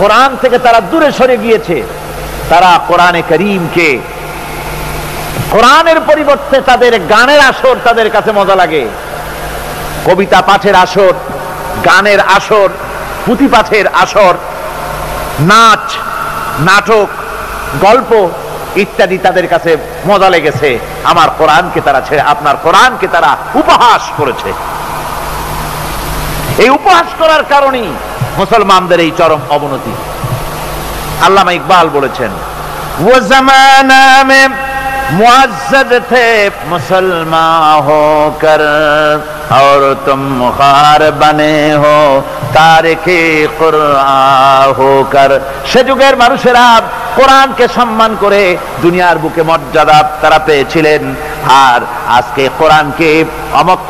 কোরআন থেকে তারা দূরে সরে গিয়েছে। তারা কোরআনে কারীমকে, কোরআনের পরিবর্তে তাদের গানের আসর তাদের কাছে মজা লাগে। কবিতা পাঠের আসর, গানের আসর, পুঁথি পাঠের আসর, নাচ, নাটক, গল্প ইত্যাদি তাদের কাছে মজা লেগেছে। আমার কোরআনকে তারা ছেড়ে আপনার কোরআনকে তারা উপহাস করেছে। এই উপহাস করার কারণেই মুসলমানদের এই চরম অবনতি। আল্লামা ইকবাল বলেছেন, वो जमाना में मुअज़्ज़ज़ थे मुसलमान होकर और तुम मुखार बने हो तारिके कुरआन होकर। সে যুগের মানুষেরা কোরআনকে সম্মান করে দুনিয়ার বুকে মর্যাদা তারা পেয়েছিলেন, আর আজকে কোরআনকে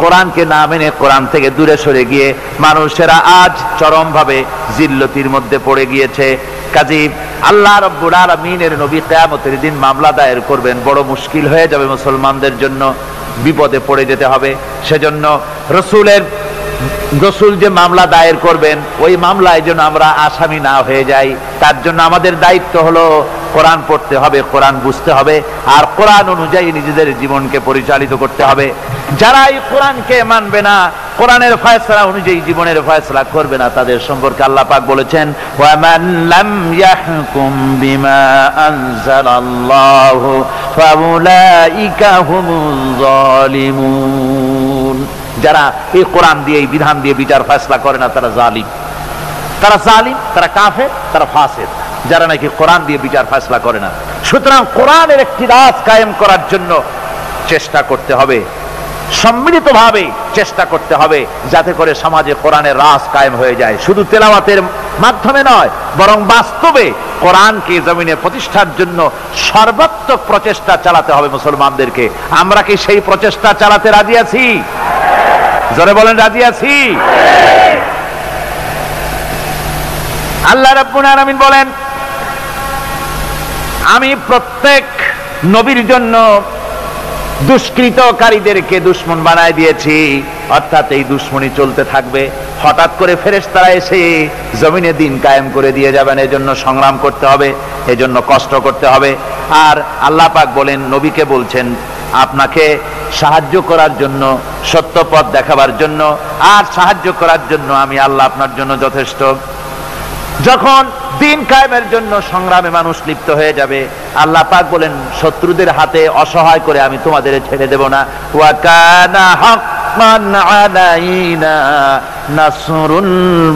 কোরআনকে না মেনে কোরআন থেকে দূরে সরে গিয়ে মানুষেরা আজ চরমভাবে জিল্লতির মধ্যে পড়ে গিয়েছে। কাজী আল্লাহ রাব্বুল আলামিনের নবী কিয়ামতের দিন মামলা দায়ের করবেন, বড় মুশকিল হয়ে যাবে মুসলমানদের জন্য, বিপদে পড়ে যেতে হবে। সেজন্য রসুল যে মামলা দায়ের করবেন ওই মামলায় যেন আমরা আসামি না হয়ে যাই, তার জন্য আমাদের দায়িত্ব হলো কোরআন পড়তে হবে, কোরআন বুঝতে হবে, আর কোরআন অনুযায়ী নিজেদের জীবনকে পরিচালিত করতে হবে। যারা এই কোরআনকে মানবে না, কোরআনের ফয়সালা অনুযায়ী জীবনের ফয়সালা করবে না, তাদের সম্পর্কে আল্লাহ পাক বলেছেন, ওয়ামান লাম ইয়াহকুম বিমা আনজালাল্লাহু ফাউলাইকা হুমুজ জালিমুন। যারা এই কোরআন দিয়ে, এই বিধান দিয়ে বিচার ফয়সালা করে না, তারা জালিম, তারা কাফের, তারা ফাসিক, যারা নাকি কোরআন দিয়ে বিচার ফয়সালা করে না। সুতরাং কোরআনের একটি রাজ কায়েম করার জন্য চেষ্টা করতে হবে, সম্মিলিতভাবে চেষ্টা করতে হবে, যাতে করে সমাজে কোরআনের রাজ কায়েম হয়ে যায়। শুধু তেলাওয়াতের মাধ্যমে নয়, বরং বাস্তবে কোরআনকে জমিনে প্রতিষ্ঠার জন্য সর্বাত্মক প্রচেষ্টা চালাতে হবে মুসলমানদেরকে। আমরা কি সেই প্রচেষ্টা চালাতে রাজি আছি? জোরে বলেন, রাজি আছি? আল্লাহ রাব্বুল আলামিন বলেন, আমি প্রত্যেক নবীর জন্য দুষ্কৃতকারীদেরকে দুশমন বানায় দিয়েছি, অর্থাৎ এই দুশমনি চলতে থাকবে। হঠাৎ করে ফেরেশতারা এসে জমিনে দিন কায়েম করে দিয়ে যাবেন, এজন্য সংগ্রাম করতে হবে, এজন্য কষ্ট করতে হবে। আর আল্লাহ পাক বলেন, নবীকে বলছেন, আপনাকে সাহায্য করার জন্য, সত্য পথ দেখাবার জন্য আর সাহায্য করার জন্য আমি আল্লাহ আপনার জন্য যথেষ্ট। যখন দিন কায়েমের জন্য সংগ্রামে মানুষ লিপ্ত হয়ে যাবে, আল্লাহ পাক বলেন, শত্রুদের হাতে অসহায় করে আমি তোমাদের ছেড়ে দেব না। ওয়া কানা হাক্কান আলাইনা নাসরুল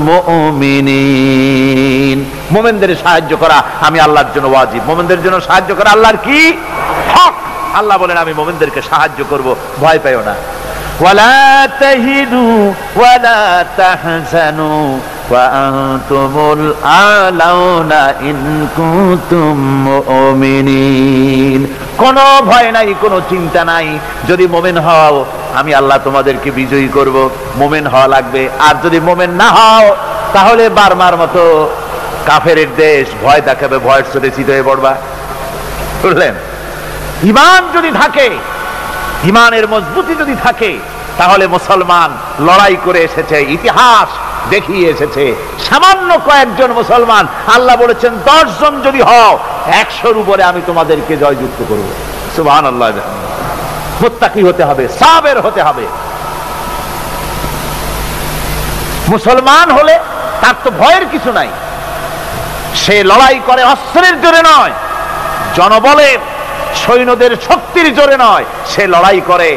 মুমিনিন। মুমিনদের সাহায্য করা আমি আল্লাহর জন্য ওয়াজিব। মুমিনদের জন্য সাহায্য করা আল্লাহর কি হক। আল্লাহ বলেন, আমি মুমিনদেরকে সাহায্য করব, ভয় পাইও না। ওয়ালা তাহিনু ওয়ালা তাহজানু ওয়া আনতুমুল আলাউনা ইন কুনতুম মুমিনিন। কোনো ভয় নাই, কোনো চিন্তা নাই, যদি মুমিন হও আমি আল্লাহ তোমাদেরকে বিজয়ী করব। মুমিন হওয়া লাগবে, আর যদি মুমিন না হও তাহলে বার্মার মতো কাফেরের দেশ ভয় দেখাবে, ভয়ের চোটে চিত হয়ে পড়বা। বুঝলেন? ঈমান যদি থাকে, ঈমানের মজবুতি যদি থাকে, তাহলে মুসলমান লড়াই করে এসেছে, ইতিহাস দেখিয়ে এসেছে। সামান্য কয়েকজন মুসলমান, আল্লাহ বলেছেন 10 জন যদি হও 100-র উপরে আমি তোমাদেরকে জয়যুক্ত করব। সুবহানাল্লাহ। মুত্তাকি হতে হবে, সাবের হতে হবে। মুসলমান হলে তার তো ভয়ের কিছু নাই, সে লড়াই করে অস্ত্রের জোরে নয়, জনবলের সৈন্যদের শক্তির জোরে নয়, সে লড়াই করে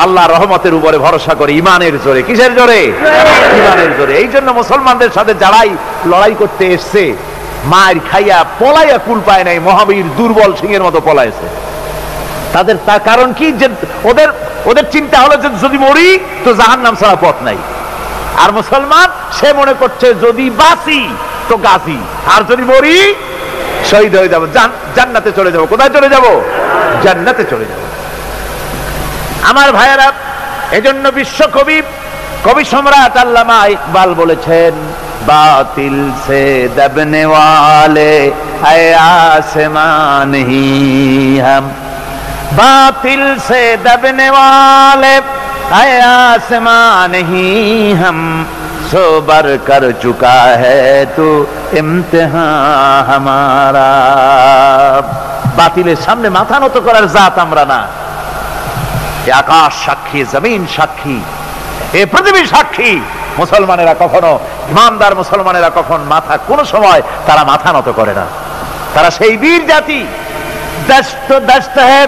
আল্লাহ রহমতের উপরে ভরসা করে, ইমানের জোরে। কিসের জোরে? ইমানের জোরে। এই জন্য মুসলমানদের সাথে যারাই লড়াই করতে এসছে, মায়ের খাইয়া পলাইয়া কুল পায় নাই, মহাবীর দুর্বল সিংহের মতো পলাইছে। তাদের তার কারণ কি? যে ওদের চিন্তা হলো যে যদি মরি তো জাহান্নাম ছাড়া পথ নাই। আর মুসলমান সে মনে করছে যদি বাঁচি তো গাজী, আর যদি মরি শহীদ হয়ে যাবো, জান্নাতে চলে যাবো। কোথায় চলে যাব? জান্নাতে চলে যাব। আমার ভাইয়েরা, এজন্য বিশ্বকবি, কবি সম্রাট আল্লামা ইকবাল বলেছেন, বাতিল সে দবনে ওয়ালে আয়ে আসমান হি হাম, বাতিল সে দবনে ওয়ালে आए आसमान ही हम सोबर कर चुका है तू इम्तिहान हमारा। বাতিলের সামনে মাথা নত করার জাত আমরা না। আকাশ সাক্ষী, জমিন সাক্ষী, এ পৃথিবী সাক্ষী। মুসলমানেরা কখনো, ইমানদার মুসলমানেরা কখন মাথা, কোন সময় তারা মাথা নত করে না। তারা সেই বীর জাতি। দস্ত দস্ত है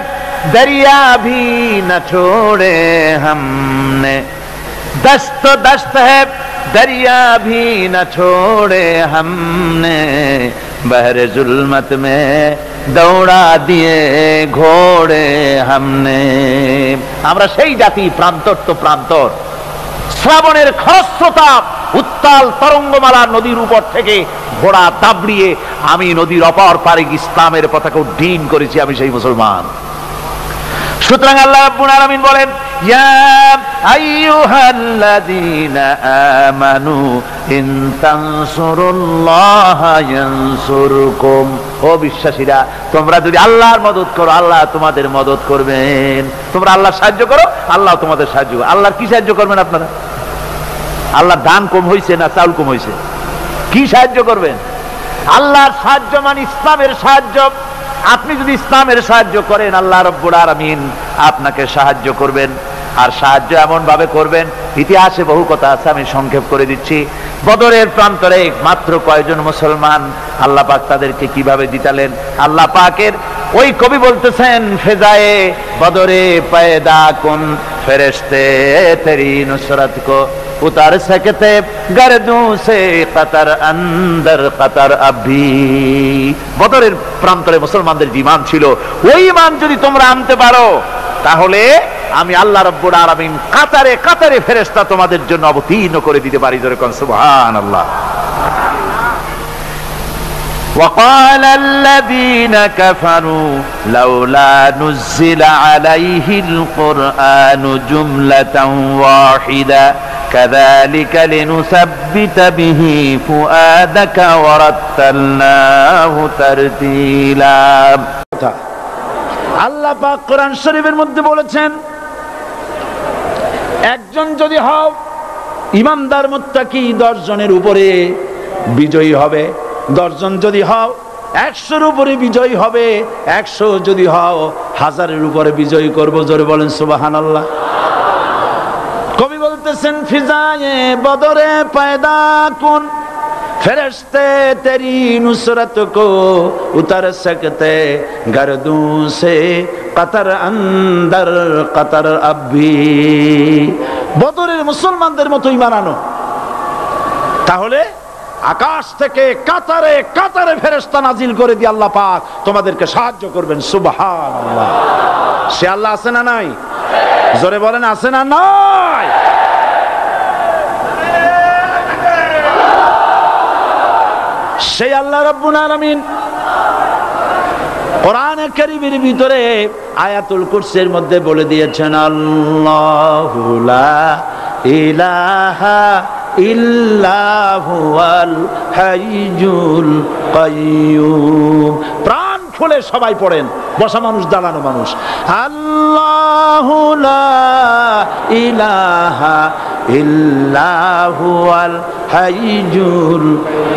दरिया भी न छोड़े हमने, दस्त दस्त है दरिया भी न छोड़े हमने, बहर जुल्मत में दौड़ा दिए घोड़े हमने। আমরা সেই জাতি, প্রান্তর তো প্রান্তর। শ্রাবণের খরস্রোতা উত্তাল তরঙ্গমালা নদীর উপর থেকে ঘোড়া দাবড়িয়ে আমি নদীর অপর পারে ইসলামের পতাকা উড্ডীন করেছি, আমি সেই মুসলমান। সুতরাং আল্লাহ রাব্বুল আলামিন বলেন, ইয়া আইয়ুহাল্লাযীনা আমানু ইন তানসুরুল্লাহা ইয়ানসুরকুম। ও বিশ্বাসীরা, তোমরা যদি আল্লাহর মদদ করো, আল্লাহ তোমাদের মদদ করবেন। তোমরা আল্লাহর সাহায্য করো, আল্লাহ তোমাদের সাহায্য করবে। আল্লাহর কি সাহায্য করবেন আপনারা? আল্লাহর দান কম হয়েছে না চাউল কম হয়েছে? কি সাহায্য করবেন? আল্লাহর সাহায্য মানে ইসলামের সাহায্য। আপনি যদি ইসলামের সাহায্য করেন, আল্লাহ রাব্বুল আলামিন আপনাকে সাহায্য করবেন। আর সাহায্য এমন ভাবে করবেন, ইতিহাসে বহু কথা আছে, আমি সংক্ষেপ করে দিচ্ছি। বদরের প্রান্তরে মাত্র কয়জন মুসলমান, আল্লাহ পাক তাদেরকে কিভাবে জিতালেন। আল্লাহ পাকের ওই কবি বলতেছেন, ফেজায়ে বদরে পয়দা কুন ফেরেশতে তেরি নুসরত কো उतार सकते गर्दों से कतर अंदर कतर अभी। বদরের প্রান্তরে মুসলমানদের ঈমান ছিল, ওই ঈমান যদি তোমরা আনতে পারো, তাহলে আমি আল্লাহ রাব্বুল আলামিন কাতারে কাতারে ফেরেশতা তোমাদের জন্য অবতীর্ণ করে দিতে পারি। জোরে কোন সুবহানাল্লাহ। وقال الذين كفروا لولا نزل عليه القرآن جملة واحدة كذلك لنثبت به فؤادك ورتلناه ترتيلا। আল্লাহ পাক কোরআন শরীফের মধ্যে বলেছেন, একজন যদি হও ইমানদার মুত্তাকি, 10 জনের উপরে বিজয়ী হবে। 10 জন যদি হও 100-এর উপরে বিজয়ী হবে। 100 যদি হও 1000-এর উপরে বিজয়ী করব। জোরে বলেন সুবহানাল্লাহ। কবি বলতেছেন, ফিজায়ে বদরে পয়দা কুন ফেরেশতে তেরি নুসরত কো উতার सकते गर्दों से कतर अंदर कतर अभी। বদরের মুসলমানদের মতো ঈমান আনো, তাহলে আকাশ থেকে কাতারে কাতারে ফেরেশতা নাজিল করে দিয়ে আল্লাহ পাক তোমাদেরকে সাহায্য করবেন। সুবহানাল্লাহ। সে আল্লাহ আছে না নাই? জোরে বলেন, আছে না নাই? সেই আল্লাহ রাব্বুল আলামিন কোরআনে কারীমের ভিতরে আয়াতুল কুরসির মধ্যে বলে দিয়েছেন, আল্লাহু লা ইলাহা ইল্লাহুল হাইয়ুল কাইয়্যুম। প্রাণ খুলে সবাই পড়েন, বসা মানুষ, দাঁড়ানো মানুষ। আল্লাহু লা ইলাহা ইল্লাহুল হাইয়ুল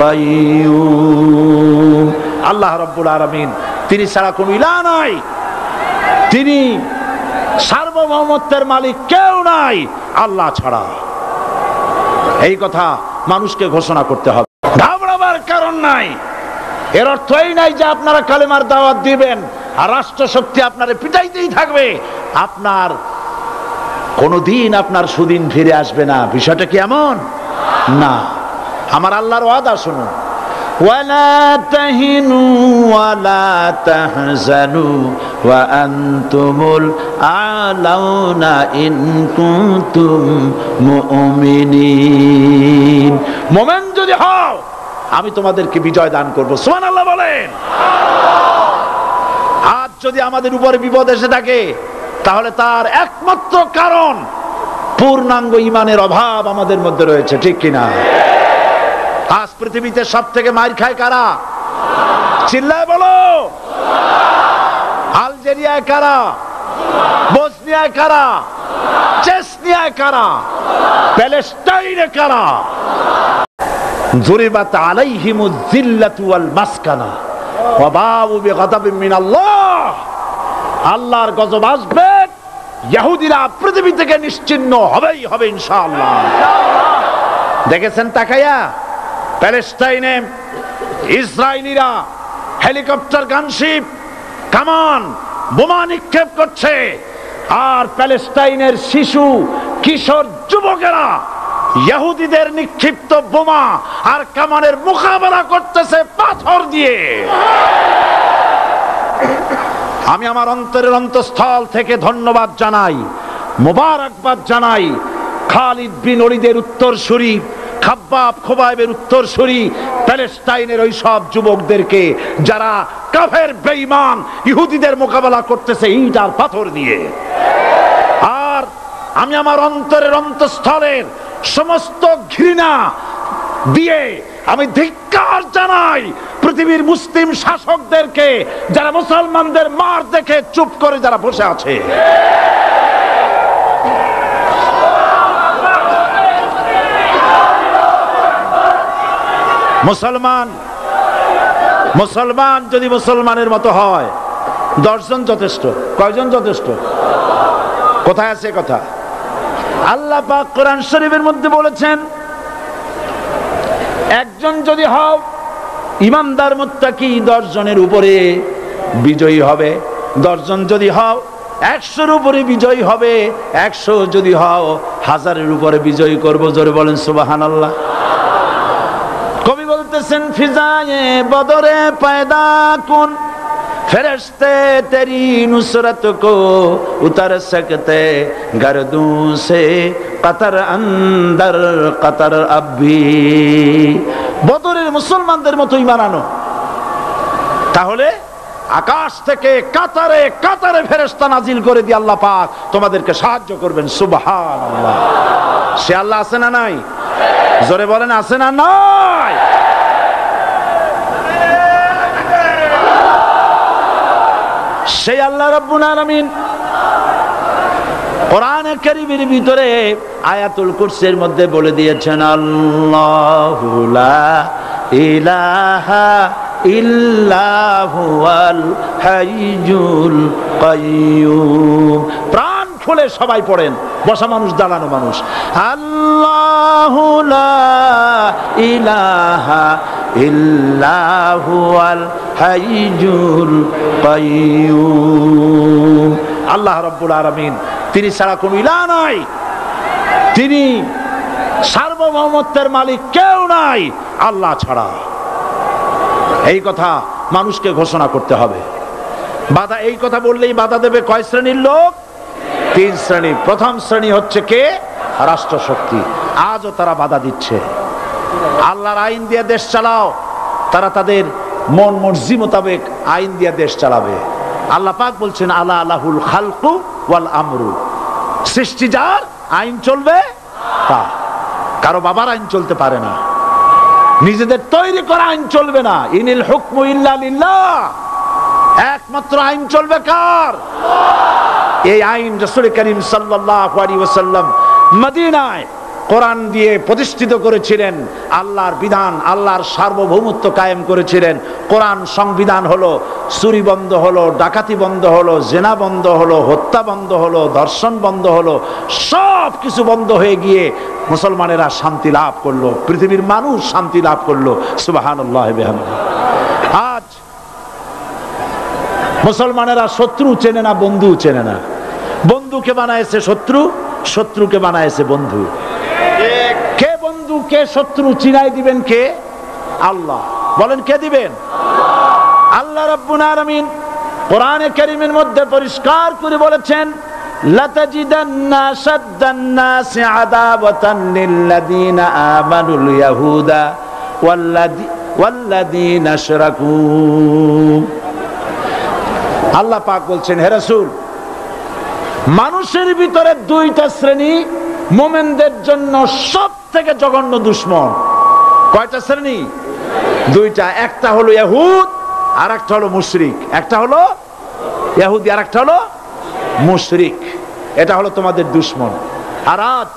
কাইয়্যুম। আল্লাহ রাব্বুল আলামিন, তিনি ছাড়া কোনো ইলাহ নাই, তিনি সার্বভৌমত্বের মালিক, কেউ নাই আল্লাহ ছাড়া। এই কথা মানুষকে ঘোষণা করতে হবে, ঘাবড়াবার কারণ নাই। এর অর্থ এই নাই যে আপনারা কালেমার দাওয়াত দিবেন আর রাষ্ট্র শক্তি আপনারে পিটাইতেই থাকবে, আপনার কোনদিন আপনার সুদিন ফিরে আসবে না। বিষয়টা কি এমন না। আমার আল্লাহর ওয়াদা শুনুন, ওয়ালা তাহিনু ওয়ালা তাহজানু ওয়া আনতুমুল আলাউনা ইন কুনতুম মুমিনিন। মুমিন যদি হও, আমি তোমাদেরকে বিজয় দান করব। সুবহানাল্লাহ বলেন। আজ যদি আমাদের উপরে বিপদ এসে থাকে, তাহলে তার একমাত্র কারণ পূর্ণাঙ্গ ঈমানের অভাব আমাদের মধ্যে রয়েছে, ঠিক কিনা? আজ পৃথিবীতে সব থেকে মার খায় কারা? চিল্লায় বলো। আলজেরিয়ায় কারা? বসনিয়ায় কারা? বসনিয়ায় কারা, প্যালেস্টাইনে কারা। যুরিবাত আলাইহিমুজ যিল্লাতু ওয়াল মাসকানা ওয়া বাউ বিগাদাবিন মিনাল্লাহ। আল্লাহর গজব আসবে, ইহুদিরা পৃথিবী থেকে নিশ্চিহ্ন হবেই হবে ইনশাআল্লাহ। দেখেছেন তাকায়া প্যালেস্টাইনে ইসরায়েলিরা হেলিকপ্টার, গানশিপ, কামান, বোমা নিক্ষেপ করছে, আর প্যালেস্টাইনের শিশু, কিশোর, যুবকেরা ইহুদিদের নিক্ষিপ্ত বোমা আর কামানের মোকাবেলা করতেছে পাথর দিয়ে। আমি আমার অন্তরের অন্তঃস্থল থেকে ধন্যবাদ জানাই, মোবারকবাদ জানাই খালিদ বিন ওলীদের উত্তরসূরি, খাব্বাব খোবাইবের উত্তরসূরি প্যালেস্টাইনের ওই সব যুবকদেরকে যারা কাফের বেঈমান ইহুদিদের মোকাবেলা করতেছে ইট আর পাথর দিয়ে। আর আমি আমার অন্তরের অন্তঃস্থলের সমস্ত ঘৃণা দিয়ে আমি ধিক্কার জানাই পৃথিবীর মুসলিম শাসকদেরকে, যারা মুসলমানদের মার দেখে চুপ করে যারা বসে আছে। মুসলমান যদি মুসলমানের মতো হয়, 10 জন যথেষ্ট। কয়জন যথেষ্ট? কোথায় আছে কথা? আল্লাহ পাক কোরআন শরীফের মধ্যে বলেছেন, একজন যদি হও ইমানদার মুত্তাকি 10 জনের উপরে বিজয়ী হবে, 10 জন যদি হও 100-এর উপরে বিজয়ী হবে, 100 যদি হও 1000-এর উপরে বিজয়ী করব। জোরে বলেন সুবহানাল্লাহ। কবি বলতেছেন, ফিজায়ে বদরে পয়দা কুন ফেরেশতে তেরি নুসরত কো উতার সকতে গর্দুঁ সে কতর অন্দর কতর আবি। বদরের মুসলমানদের মতো ঈমান আনো, তাহলে আকাশ থেকে কাতারে কাতারে ফেরেশতা নাজিল করে দিয়ে আল্লাহ পাক তোমাদেরকে সাহায্য করবেন। সুবহানাল্লাহ। সে আল্লাহ আছে না নাই? জোরে বলেন, আছে না নাই? সেই আল্লাহ রাব্বুল আলামিন কোরআনে কারীমের ভিতরে আয়াতুল কুরসির মধ্যে বলে দিয়েছেন, আল্লাহু লা ইলাহা ইল্লা হুয়াল হাইয়ুল কাইয়্যুম। প্রাণ খুলে সবাই পড়েন, বসা মানুষ, দাঁড়ানো মানুষ। আল্লাহু লা ইলাহা ইল্লা হুয়াল হাইয়ুল কাইয়্যুম। আল্লাহ রাব্বুল আলামিন, তিনি ছাড়া কোনো ইলাহ নাই, তিনি সার্বভৌমত্বের মালিক, কেউ নাই আল্লাহ ছাড়া। এই কথা মানুষকে ঘোষণা করতে হবে। বাধা, এই কথা বললেই বাধা দেবে কয় শ্রেণীর লোক? 3 শ্রেণী। প্রথম শ্রেণী হচ্ছে কে? রাষ্ট্রশক্তি। আজও তারা বাধা দিচ্ছে। আল্লাহর আইন দিয়ে দেশ চালাও, তারা তাদের মন মর্জি মোতাবেক আইন দিয়ে দেশ চালাবে। আল্লাহ পাক বলছেন, আলা লাহুল খালকু ওয়াল আমরু। সৃষ্টি যার, আইন চলবে তা। কারো বাবার আইন চলতে পারে না, নিজেদের তৈরি করা আইন চলবে না। ইনিল হুকমু ইল্লা লিল্লাহ। একমাত্র আইন চলবে কার? এই আইন রাসূল করিম সাল্লাল্লাহু আলাইহি ওয়াসাল্লাম মদিনায় কোরআন দিয়ে প্রতিষ্ঠিত করেছিলেন। আল্লাহর বিধান, আল্লাহর সার্বভৌমত্ব কায়েম করেছিলেন। কোরআন সংবিধান হলো, চুরি বন্ধ হলো, ডাকাতি বন্ধ হলো, জেনা বন্ধ হলো, হত্যা বন্ধ হলো, ধর্ষণ বন্ধ হলো, সব কিছু বন্ধ হয়ে গিয়ে মুসলমানেরা শান্তি লাভ করলো, পৃথিবীর মানুষ শান্তি লাভ করলো। সুবহানাল্লাহ বিহামদিহি। আজ মুসলমানেরা শত্রু চেনে না, বন্ধু চেনে না। বন্ধুকে বানায়েছে শত্রু, শত্রুকে বানায়েছে বন্ধু। কে বন্ধু কে শত্রু চিনাই দিবেন কে? আল্লাহ। বলেন কে দিবেন? আল্লাহ রাব্বুল আলামিন কোরআনে কারীমের মধ্যে পরিষ্কার করে বলেছেন, লাতাজিদান্না শাদ্দান নাসি আদাওয়াতান লিল্লাযীনা আমানুল ইয়াহুদা ওয়াল্লাযীনা আশরাকু। আল্লাহ পাক বলছেন, হে রাসূল, মানুষের ভিতরে 2টা শ্রেণী মুমিনদের জন্য সব থেকে জঘন্য দুশমন। কয়টা শ্রেণী? 2টা। একটা হলো ইহুদ, আর একটা হলো মুশরিক। একটা হলো ইহুদি, আর একটা হলো মুশরিক। এটা হলো তোমাদের দুশমন। আর আজ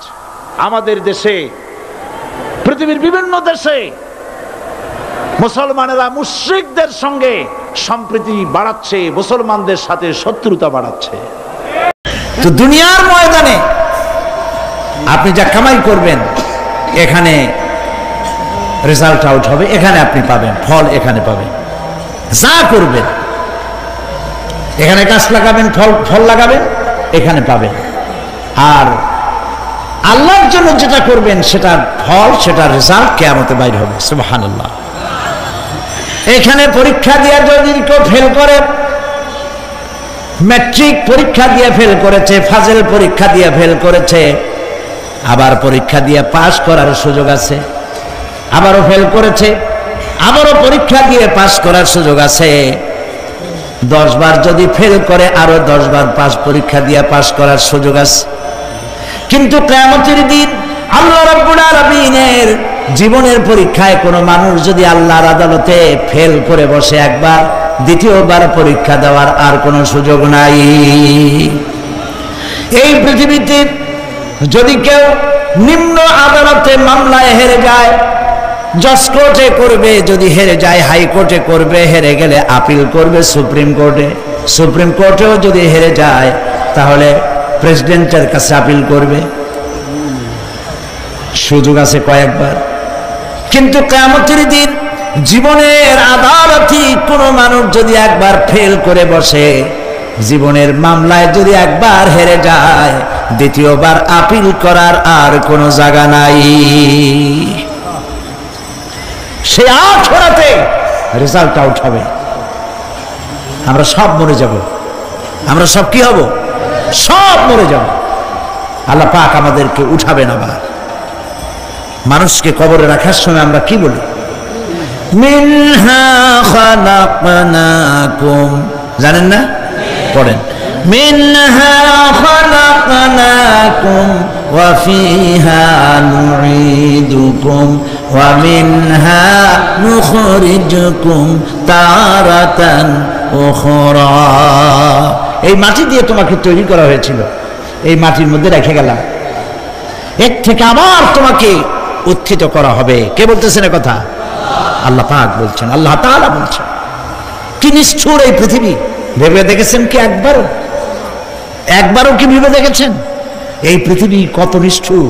আমাদের দেশে, পৃথিবীর বিভিন্ন দেশে মুসলমানেরা মুশরিকদের সঙ্গে সম্প্রীতি বাড়াচ্ছে, মুসলমানদের সাথে শত্রুতা বাড়াচ্ছে। তো দুনিয়ার ময়দানে আপনি যা কামাই করবেন এখানে রেজাল্ট আউট হবে, এখানে আপনি পাবেন ফল, এখানে পাবেন। যা করবেন এখানে গাছ লাগাবেন, ফল লাগাবেন, এখানে পাবেন। আর আল্লাহর জন্য যেটা করবেন সেটার ফল, সেটার রেজাল্ট কিয়ামতে বাইর হবে। সুবহানাল্লাহ। এখানে পরীক্ষা দিয়ে যদি কেউ ফেল করে, ম্যাট্রিক পরীক্ষা দিয়ে ফেল করেছে, ফাজেল পরীক্ষা দিয়ে ফেল করেছে, আবার পরীক্ষা দিয়ে পাস করার সুযোগ আছে, আবারও ফেল করেছে, আবারও পরীক্ষা দিয়ে পাস করার সুযোগ আছে। 10 বার যদি ফেল করে আরো 10 বার পরীক্ষা দিয়ে পাস করার সুযোগ আছে। কিন্তু কিয়ামতের দিন আল্লাহ রাব্বুল আলামিনের জীবনের পরীক্ষায় কোনো মানুষ যদি আল্লাহর আদালতে ফেল করে বসে একবার, দ্বিতীয়বার পরীক্ষা দেওয়ার আর কোনো সুযোগ নাই। এই পৃথিবীতে যদি কেউ নিম্ন আদালতে মামলায় হেরে যায়, জজ কোর্টে করবে, যদি হেরে যায় হাইকোর্টে করবে, হেরে গেলে আপিল করবে সুপ্রিম কোর্টে, সুপ্রিম কোর্টেও যদি হেরে যায় তাহলে প্রেসিডেন্টের কাছে আপিল করবে। সুযোগ আছে কয়েকবার। কিন্তু কিয়ামতের দিন জীবনের আদালতে কোনো মানুষ যদি একবার ফেল করে বসে, জীবনের মামলায় যদি একবার হেরে যায়, দ্বিতীয়বার আপিল করার আর কোনো জায়গা নাই। সে আখিরাতে রেজাল্ট আউট হবে। আমরা সব মরে যাব, আমরা সব কি হব? সব মরে যাব। আল্লাহ পাক আমাদেরকে উঠাবেন আবার। মানুষকে কবরে রাখার সময় আমরা কি বলি? মিনহা খালাকনাকুম, জানেন না? পড়েন, মিনহা খালাকনাকুম ওয়া ফিহা নুঈদুকুম ওয়া মিনহা নুখরিজুকুম তারাতান উখরা। এই মাটি দিয়ে তোমাকে তৈরি করা হয়েছিল, এই মাটির মধ্যে রেখে গেলাম, এর থেকে আবার তোমাকে উত্থিত করা হবে। কে বলতেছেন কথা? আল্লাহ পাক বলছেন, আল্লাহ তাআলা বলছেন। কি নিষ্ঠুর এই পৃথিবী! ভেবে দেখেছেন কি একবারও কি ভেবে দেখেছেন এই পৃথিবী কত নিষ্ঠুর?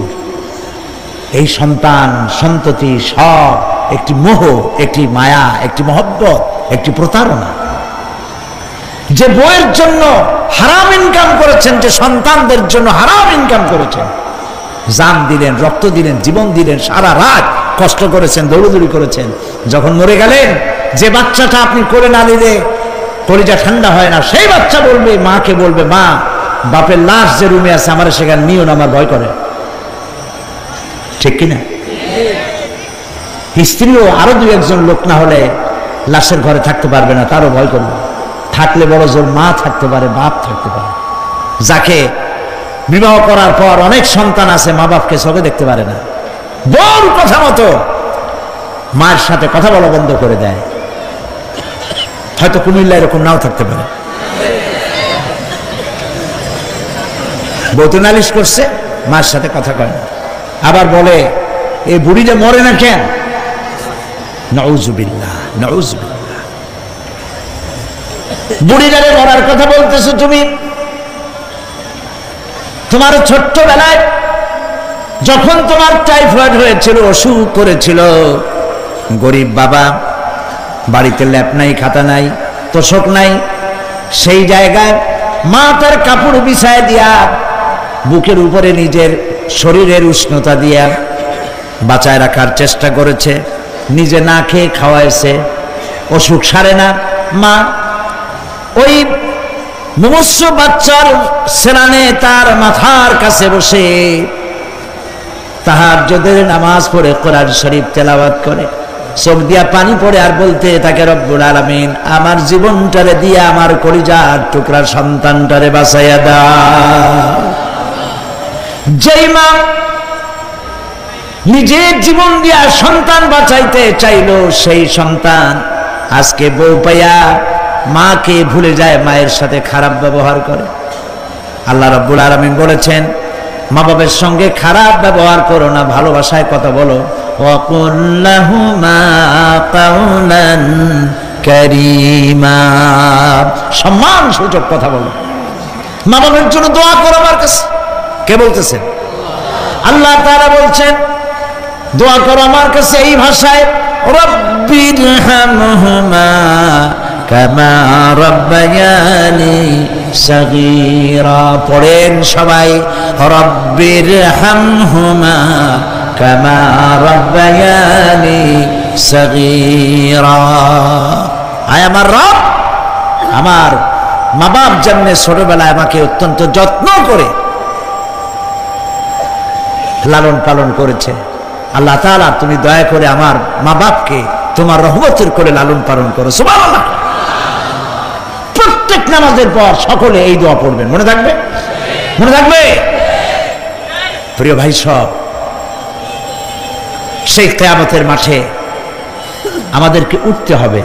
এই সন্তান সন্ততি সব একটি মোহ, একটি মায়া, একটি মহব্বত, একটি প্রতারণা। যে বইয়ের জন্য হারাম ইনকাম করেছেন, যে সন্তানদের জন্য হারাম ইনকাম করেছেন, জান দিলেন, রক্ত দিলেন, জীবন দিলেন, সারা রাত কষ্ট করেছেন, দৌড়দৌড়ি করেছেন, যখন মরে গেলেন, যে বাচ্চাটা আপনি কোলে না নিলে কলিজা ঠান্ডা হয় না, সেই বাচ্চা বলবে, মাকে বলবে, মা বাপের লাশ যে রুমে আছে আমার সেখানে নিও না, আমার ভয় করে। ঠিক কিনা? স্ত্রীও আরো 2-1 লোক না হলে লাশের ঘরে থাকতে পারবে না, তারও ভয় করবে। থাকলে বড় জোর মা থাকতে পারে, বাপ থাকতে পারে। যাকে বিবাহ করার পর অনেক সন্তান আছে, মা বাপকে চোখে দেখতে পারে না, বড় কথা মতো মায়ের সাথে কথা বলা বন্ধ করে দেয়। হয়তো কুমিল্লা এরকম নাও থাকতে পারে। বউ তো নালিশ করছে, মায়ের সাথে কথা কয় না, আবার বলে এই বুড়িটা মরে না কেন? নাউযুবিল্লাহ, নাউযুবিল্লাহ। বুড়িটারে মরার কথা বলতেছো তুমি? তোমার ছোট্টবেলায় যখন তোমার টাইফয়েড হয়েছিল, অসুখ করেছিল, গরিব বাবা, বাড়িতে ল্যাপ নাই, খাতা নাই, তোষক নাই, সেই জায়গায় মা তার কাপড় বিছায় দিয়া বুকের উপরে নিজের শরীরের উষ্ণতা দিয়া বাঁচায় রাখার চেষ্টা করেছে, নিজে না খেয়ে খাওয়াইছে, অসুখ সারে না। মা ওই মুমূর্ষ বাচ্চার সেনানে তার মাথার কাছে বসে তাহাজ্জুদের নামাজ পড়ে কোরআন শরীফ তেলাওয়াত করে, চোখ দিয়া পানি পড়ে, আর বলতে তাকে, রব্বুল আলামিন আমার জীবনটারে দিয়া আমার কলিজার টুকরা সন্তানটারে বাঁচাইয়া দাও। যেই মা নিজের জীবন দিয়া সন্তান বাঁচাইতে চাইলো, সেই সন্তান আজকে বউ পাইয়া মাকে ভুলে যায়, মায়ের সাথে খারাপ ব্যবহার করে। আল্লাহ রাব্বুল আলামিন বলেছেন, মা বাবার সঙ্গে খারাপ ব্যবহার করো না, ভালোবাসায় কথা বলো। ওয়াকুল লাহুমা কাওলান কারীমা, সম্মান সূচক কথা বলো। মা বাবার জন্য দোয়া করো আমার কাছে। কে বলতেছেন? আল্লাহ তাআলা বলছেন দোয়া করো আমার কাছে এই ভাষায়, রব্বিরহামহুমা কামা রাব্বায়ানি সাগীরা। পড়েন সবাই, রব্বিরহামহুমা কামা রাব্বায়ানি সাগীরা। আয় আমার রব, আমার মা বাপ যেমনি ছোটবেলায় আমাকে অত্যন্ত যত্ন করে লালন পালন করেছে, আল্লাহ তাআলা তুমি দয়া করে আমার মা বাপকে তোমার রহমতের করে লালন পালন করো। সুবহানাল্লাহ। প্রত্যেক নামাজের পর সকলে এই দোয়া পড়বেন, মনে থাকবে? মনে থাকবে? প্রিয় ভাই সব, সেই কিয়ামতের মাঠে আমাদেরকে উঠতে হবে,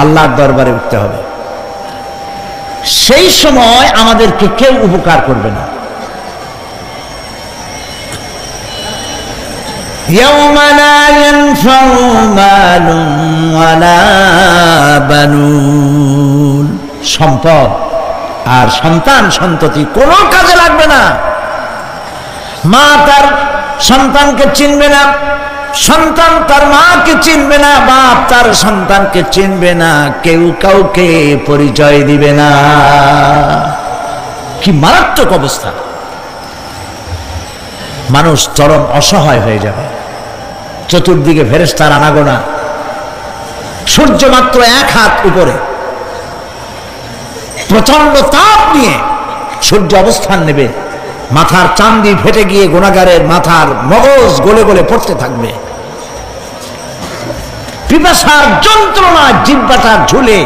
আল্লাহর দরবারে উঠতে হবে। সেই সময় আমাদেরকে কেউ উপকার করবে না। يوم لا ينفع مال ولا بنون, সম্পদ আর সন্তান সন্ততি কোনো কাজে লাগবে না। মা তার সন্তানকে চিনবে না, সন্তান তার মাকে চিনবে না, বাপ তার সন্তানকে চিনবে না, কেউ কাউকে পরিচয় দিবে না। কি মারাত্মক অবস্থা! মানুষ চরম অসহায় হয়ে যাবে। চতুর্দিকে ফেরেশতার আনাগোনা, সূর্য মাত্র 1 হাত উপরে, প্রচন্ড তাপ নিয়ে সূর্য অবস্থান নেবে, মাথার চান্দি ফেটে গিয়ে গুনাহগারের মাথার মগজ গলে গলে পড়তে থাকবে। পিপাসার যন্ত্রণা জিহ্বাটা ঝুলে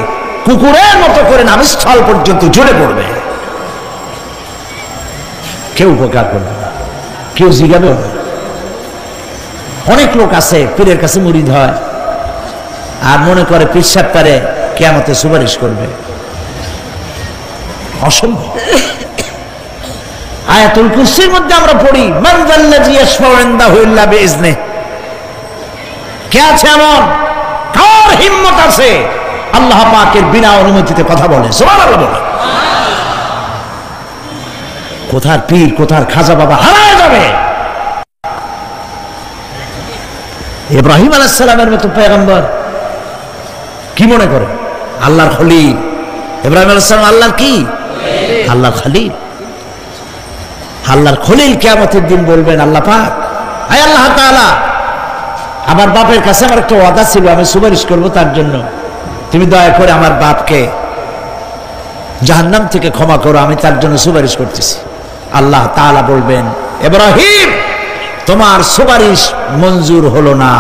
কুকুরের মতো করে নাভিস্থল পর্যন্ত ঝুলে পড়বে। কেউ উপকার করবে না, কেউ জিজ্ঞাবে না। অনেক লোক আছে পীরের কাছে মুরিদ হয় আর মনে করে পীর সাহেব তারে কিয়ামতে সুপারিশ করবে। অসম্ভব। আয়াতুল কুরসির মধ্যে আমরা পড়ি, মান যাল্লাযী ইয়াশফাউ ইনদাহু ইল্লা বিইজনিহি। কে আছে এমন, কার হিম্মত আছে আল্লাহ পাকের বিনা অনুমতিতে কথা বলে? সুবহানাল্লাহ বলে। কোথার পীর কোথার খাজা বাবা হারায় যাবে। ইব্রাহিম আলাইহিস সালামের মতো পয়গম্বর কি মনে করে? আল্লাহর খলিল। ইব্রাহিম আলাইহিস সালাম আল্লাহর কি? আল্লাহর খলিল। আল্লাহর খলিল কিয়ামতের দিন বলবেন, আল্লাহ পাক, আয় আল্লাহ তাআলা, আমার বাপের কাছে আমার একটা ওয়াদা ছিল, আমি সুপারিশ করব তার জন্য, তুমি দয়া করে আমার বাপকে জাহান্নাম থেকে ক্ষমা করো, আমি তার জন্য সুপারিশ করতেছি। আল্লাহ তাআলা বলবেন, ইব্রাহিম তোমার সুপারিশ মঞ্জুর হলো না।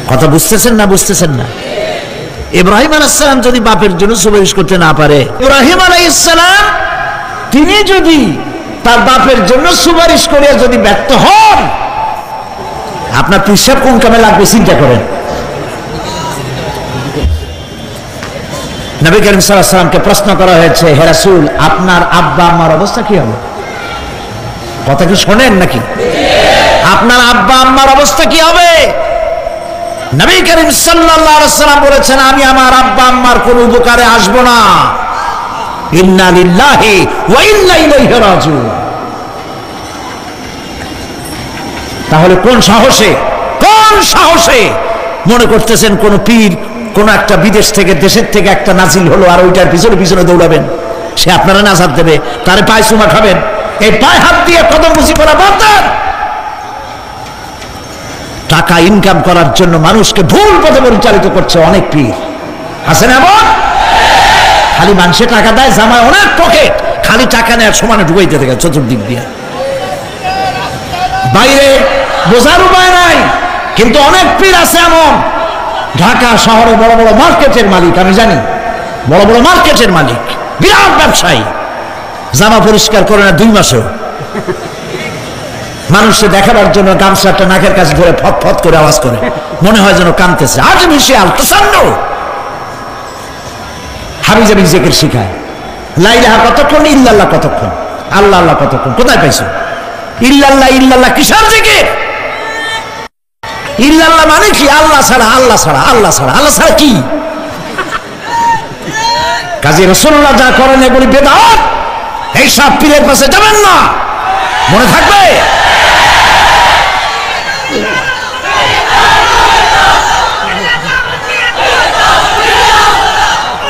কথা বুঝতেছেন না? বুঝতেছেন না? ইব্রাহিম আলাইহিস সালাম যদি বাপের জন্য সুপারিশ করতে না পারে, ইব্রাহিম আলাইহিস সালাম তিনি যদি তার বাপের জন্য সুপারিশ করে যদি ব্যর্থ হন, আপনার পিসাব কোন কামে লাগবে চিন্তা করেন। নবী করিম সাল্লাল্লাহু আলাইহি ওয়াসাল্লামকে প্রশ্ন করা হয়েছে, হে রাসূল, আপনার আব্বা আম্মার অবস্থা কি হবে? কথা কি শোনেন নাকি? আপনার আব্বা আম্মার অবস্থা কি হবে? নবী করিম সাল্লাল্লাহু আলাইহি ওয়াসাল্লাম বলেছেন, আমি আমার আব্বা আম্মার কোনো উপকারে আসব না। ইন্না লিল্লাহি ওয়া ইন্না ইলাইহি রাজিউন। তাহলে কোন সাহসে মনে করতেছেন কোন পীর কোন একটা বিদেশ থেকে দেশের থেকে একটা নাজিল হলো আর ওইটার পিছনে পিছনে দৌড়াবেন, সে আপনারা নাজাত দেবে, তারে পায়ে চুমা খাবেন? এই পায়ে হাত দিয়ে কদম বুঝি করা বাদ দেন। টাকা ইনকাম করার জন্য মানুষকে ভুল পথে পরিচালিত করছে অনেক পীর, আছেন এমন? খালি মানুষে টাকা দেয়, জামায় অনেক পকেট, খালি টাকা নেওয়ার সমানে ঢুকাইতে থাকে চতুর্দিক দিয়ে। বাইরে বোঝার উপায় নাই, কিন্তু অনেক পীর আছে এমন, ঢাকা শহরে বড় বড় মার্কেটের মালিক, আমি জানি, বড় বড় মার্কেটের মালিক, বিরাট ব্যবসায়ী, জামা পরিষ্কার করে না 2 মাসেও। মানুষকে দেখাবার জন্য গামছাটা নাকের কাছে ধরে ফট ফট করে আওয়াজ করে, মনে হয় যেন কাঁদতেছে। আজ মিশিয়াল তাসান্নু হাবিজাবি জিকির শিখায়, লা ইলাহা কতক্ষণ, ইল্লাল্লাহ কতক্ষণ, আল্লাহ আল্লাহ কতক্ষণ, কোথায় পাইছো? ইল্লাল্লাহ ইল্লাল্লাহ কিসের জিকির? ইল্লাল্লাহ মানে কি? আল্লাহ ছাড়া, আল্লাহ ছাড়া, আল্লাহ ছাড়া, আল্লাহ ছাড়া কি? কাজী রাসূলুল্লাহ যা করেন এগুলি বেদাত। এই সব পীরের পাশে যাবেন না, মনে থাকবে।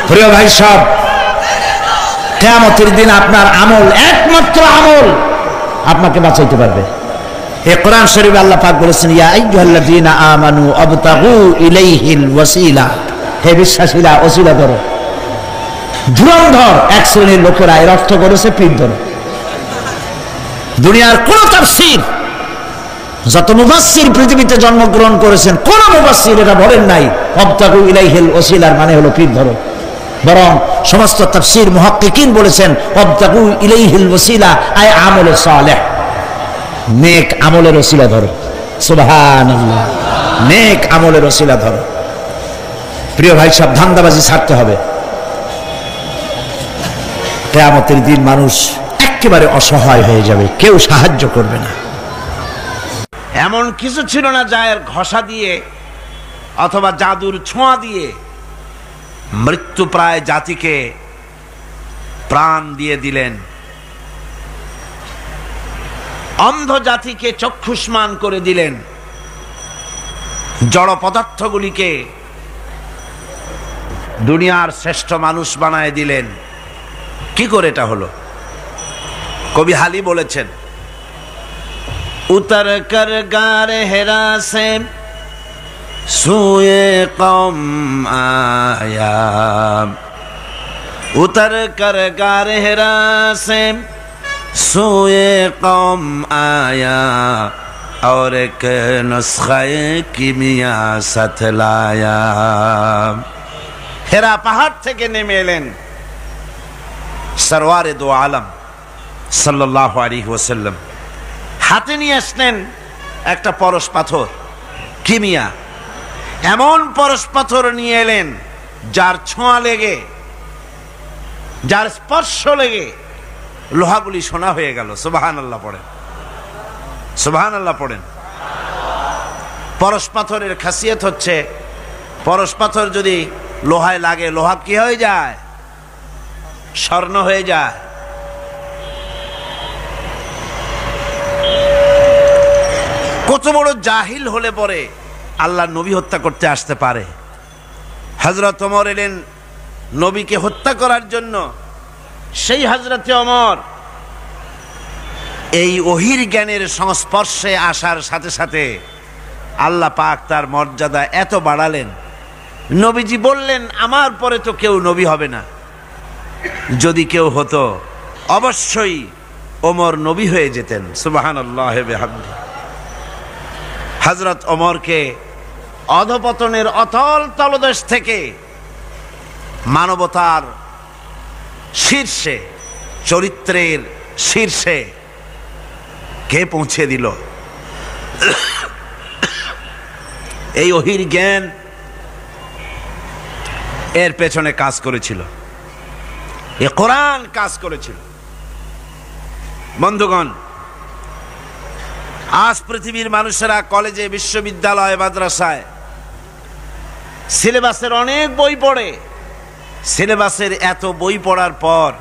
প্রিয় ভাই সব, কিয়ামতের দিন আপনার আমল, একমাত্র আমল আপনাকে বাঁচাইতে পারবে। এই কোরআন শরীফে আল্লাহ পাক বলেছেন, ইয়া আইয়ুহাল্লাযীনা আমানু আবতাগু ইলাইহিল ওয়াসিলা, হে বিশ্বাসীরা ওসিলা ধরো। ধুরন্ধর এক শ্রেণীর লোকেরা এর অর্থ করেছে পীর ধরো। দুনিয়ার কোন তাফসীর, যত মুফাসসির পৃথিবীতে জন্মগ্রহণ করেছেন, কোন মুফাসসির এটা বলেন নাই আবতাগু ইলাইহিল ওয়াসিলার মানে হলো পীর ধরো। বরং সমস্ত তাফসীর মুহাক্কিকিন বলেছেন আবতাগু ইলাইহিল ওয়াসিলা আয় আমলে সালেহ, নেক আমলের ওসিলা ধরো। সুবহানাল্লাহ, নেক আমলের ওসিলা ধরো। প্রিয় ভাই সব, ধান্দাবাজি ছাড়তে হবে। কিয়ামতের দিন মানুষ একেবারে অসহায় হয়ে যাবে, কেউ সাহায্য করবে না। এমন কিছু ছিল না যার ঘষা দিয়ে অথবা জাদুর ছোঁয়া দিয়ে মৃত্যুপ্রায় জাতিকে প্রাণ দিয়ে দিলেন, অন্ধ জাতিকে চক্ষুষ্মান করে দিলেন, জড় পদার্থগুলিকে দুনিয়ার শ্রেষ্ঠ মানুষ বানায় দিলেন। কি করে এটা হলো? কবি হালি বলেছেন, উতর কর গারে হেরা সে সুয়ে কম আয়া, উতর কর গারে হেরা সে সুয়ে কম আয়া, और एक नुस्खे किमिया साथ लाया। হেরা পাহাড় থেকে নেমে এলেন সরওয়ারে দো আলম সাল্লাল্লাহু আলাইহি ওয়াসাল্লাম। হাতে নিয়ে আসলেন একটা পরশ পাথর, কিমিয়া। এমন পরশ পাথর নিয়ে এলেন যার ছোঁয়া লেগে, যার স্পর্শ লেগে লোহাগুলি সোনা হয়ে গেল। সুবহানাল্লাহ পড়েন, সুবহানাল্লাহ পড়েন। পরশ পাথরের খাসিয়ত হচ্ছে, পরশ পাথর যদি লোহায় লাগে, লোহা কি হয়ে যায়? স্বর্ণ হয়ে যায়। কত বড় জাহিল হলে পরে আল্লাহ নবী হত্যা করতে আসতে পারে। হযরত ওমর এলেন নবীকে হত্যা করার জন্য। সেই হযরতে ওমর এই ওহির জ্ঞানের সংস্পর্শে আসার সাথে সাথে আল্লাহ পাক তার মর্যাদা এত বাড়ালেন, নবীজি বললেন আমার পরে তো কেউ নবী হবে না, যদি কেউ হতো অবশ্যই ওমর নবী হয়ে যেতেন। সুবহানাল্লাহ বিহামদি। হযরত ওমরকে অধপতনের অতল তলদেশ থেকে মানবতার শীর্ষে, চরিত্রের শীর্ষে কে পৌঁছে দিল? এই ওহির জ্ঞান এর পেছনে কাজ করেছিল, এ কোরআন কাজ করেছিল। বন্ধুগণ, আজ পৃথিবীর মানুষেরা কলেজে, বিশ্ববিদ্যালয়, মাদ্রাসায় সিলেবাসের অনেক বই পড়ে। সিলেবাসের এত বই পড়ার পর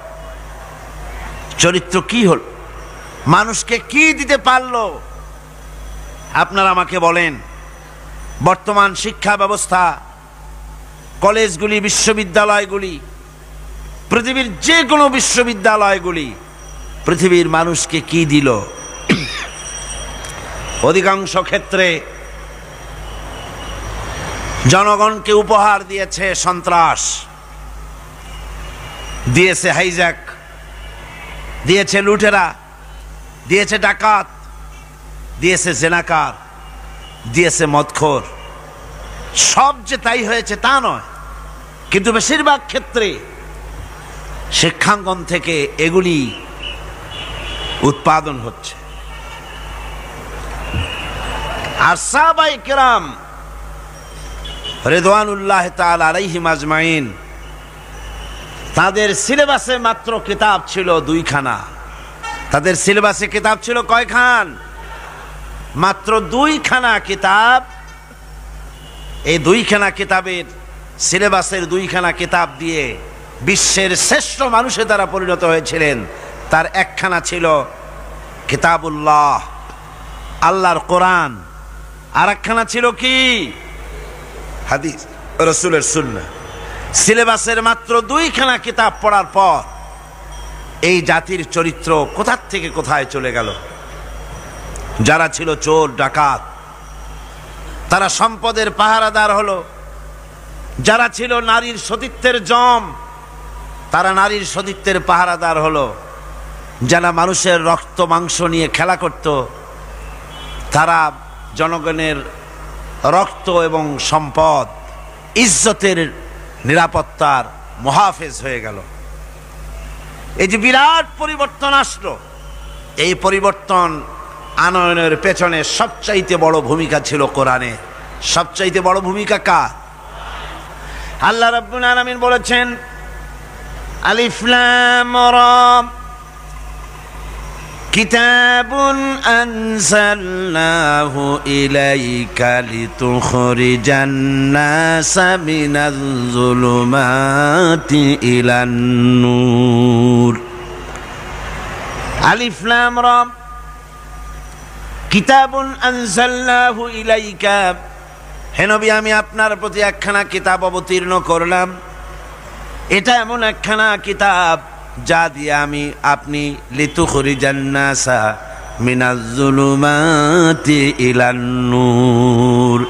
চরিত্র কি হল? মানুষকে কি দিতে পারলো? আপনারা আমাকে বলেন, বর্তমান শিক্ষা ব্যবস্থা, কলেজগুলি, বিশ্ববিদ্যালয়গুলি, পৃথিবীর যে কোনো বিশ্ববিদ্যালয়গুলি পৃথিবীর মানুষকে কি দিল? অধিকাংশ ক্ষেত্রে জনগণকে উপহার দিয়েছে সন্ত্রাস, দিয়েছে হাইজ্যাক, দিয়েছে লুটেরা, দিয়েছে ডাকাত, দিয়েছে জেনাকার, দিয়েছে মদখোর। সব যে তাই হয়েছে তা নয়, কিন্তু বেশিরভাগ ক্ষেত্রে শিক্ষাঙ্গন থেকে এগুলি উৎপাদন হচ্ছে। আর সাহাবায়ে কেরাম রিদওয়ানুল্লাহ তাআলা আলাইহিম আজমাইন, তাদের সিলেবাসে মাত্র কিতাব ছিল 2খানা, তাদের সিলেবাসে কিতাব ছিল কয়খান? মাত্র 2খানা কিতাব। এই 2খানা কিতাবের সিলেবাসের 2খানা কিতাব দিয়ে বিশ্বের শ্রেষ্ঠ মানুষে তারা পরিণত হয়েছিলেন। তার একখানা ছিল কিতাবুল্লাহ, আল্লাহর কোরআন, আর একখানা ছিল কি? হাদিস, রাসূলের সুন্নাহ। সিলেবাসের মাত্র 2খানা কিতাব পড়ার পর এই জাতির চরিত্র কোথা থেকে কোথায় চলে গেল। যারা ছিল চোর ডাকাত তারা সম্পদের পাহারাদার হলো। যারা ছিল নারীর সতীত্বের জম তারা নারীর সতীত্বের পাহারাদার হলো। যারা মানুষের রক্ত মাংস নিয়ে খেলা করত তারা জনগণের রক্ত এবং সম্পদ ইজ্জতের নিরাপত্তার মুহাফেজ হয়ে গেল। এই যে বিরাট পরিবর্তন আসলো, এই পরিবর্তন আনয়নের পেছনে সবচাইতে বড় ভূমিকা ছিল কোরআনের। সবচাইতে বড় ভূমিকা কার? আল্লাহ রাব্বুল আলামিন বলেছেন, আলিফ লাম রা কিতাবুন আনজালনাহু ইলাইকা লিতুখরিজান নাসা মিনাজ যুলুমাতি ইলান নূর। আলিফ লাম রা কিতাবুন আনজালনাহু ইলাইকা, হে নবী আমি আপনার প্রতি একখানা কিতাব অবতীর্ণ করলাম। এটা এমন একখানা কিতাব যা দিয়ে আপনি লিতুখরিজান নাসা মিনাজ যুলুমাতি ইলান নূর,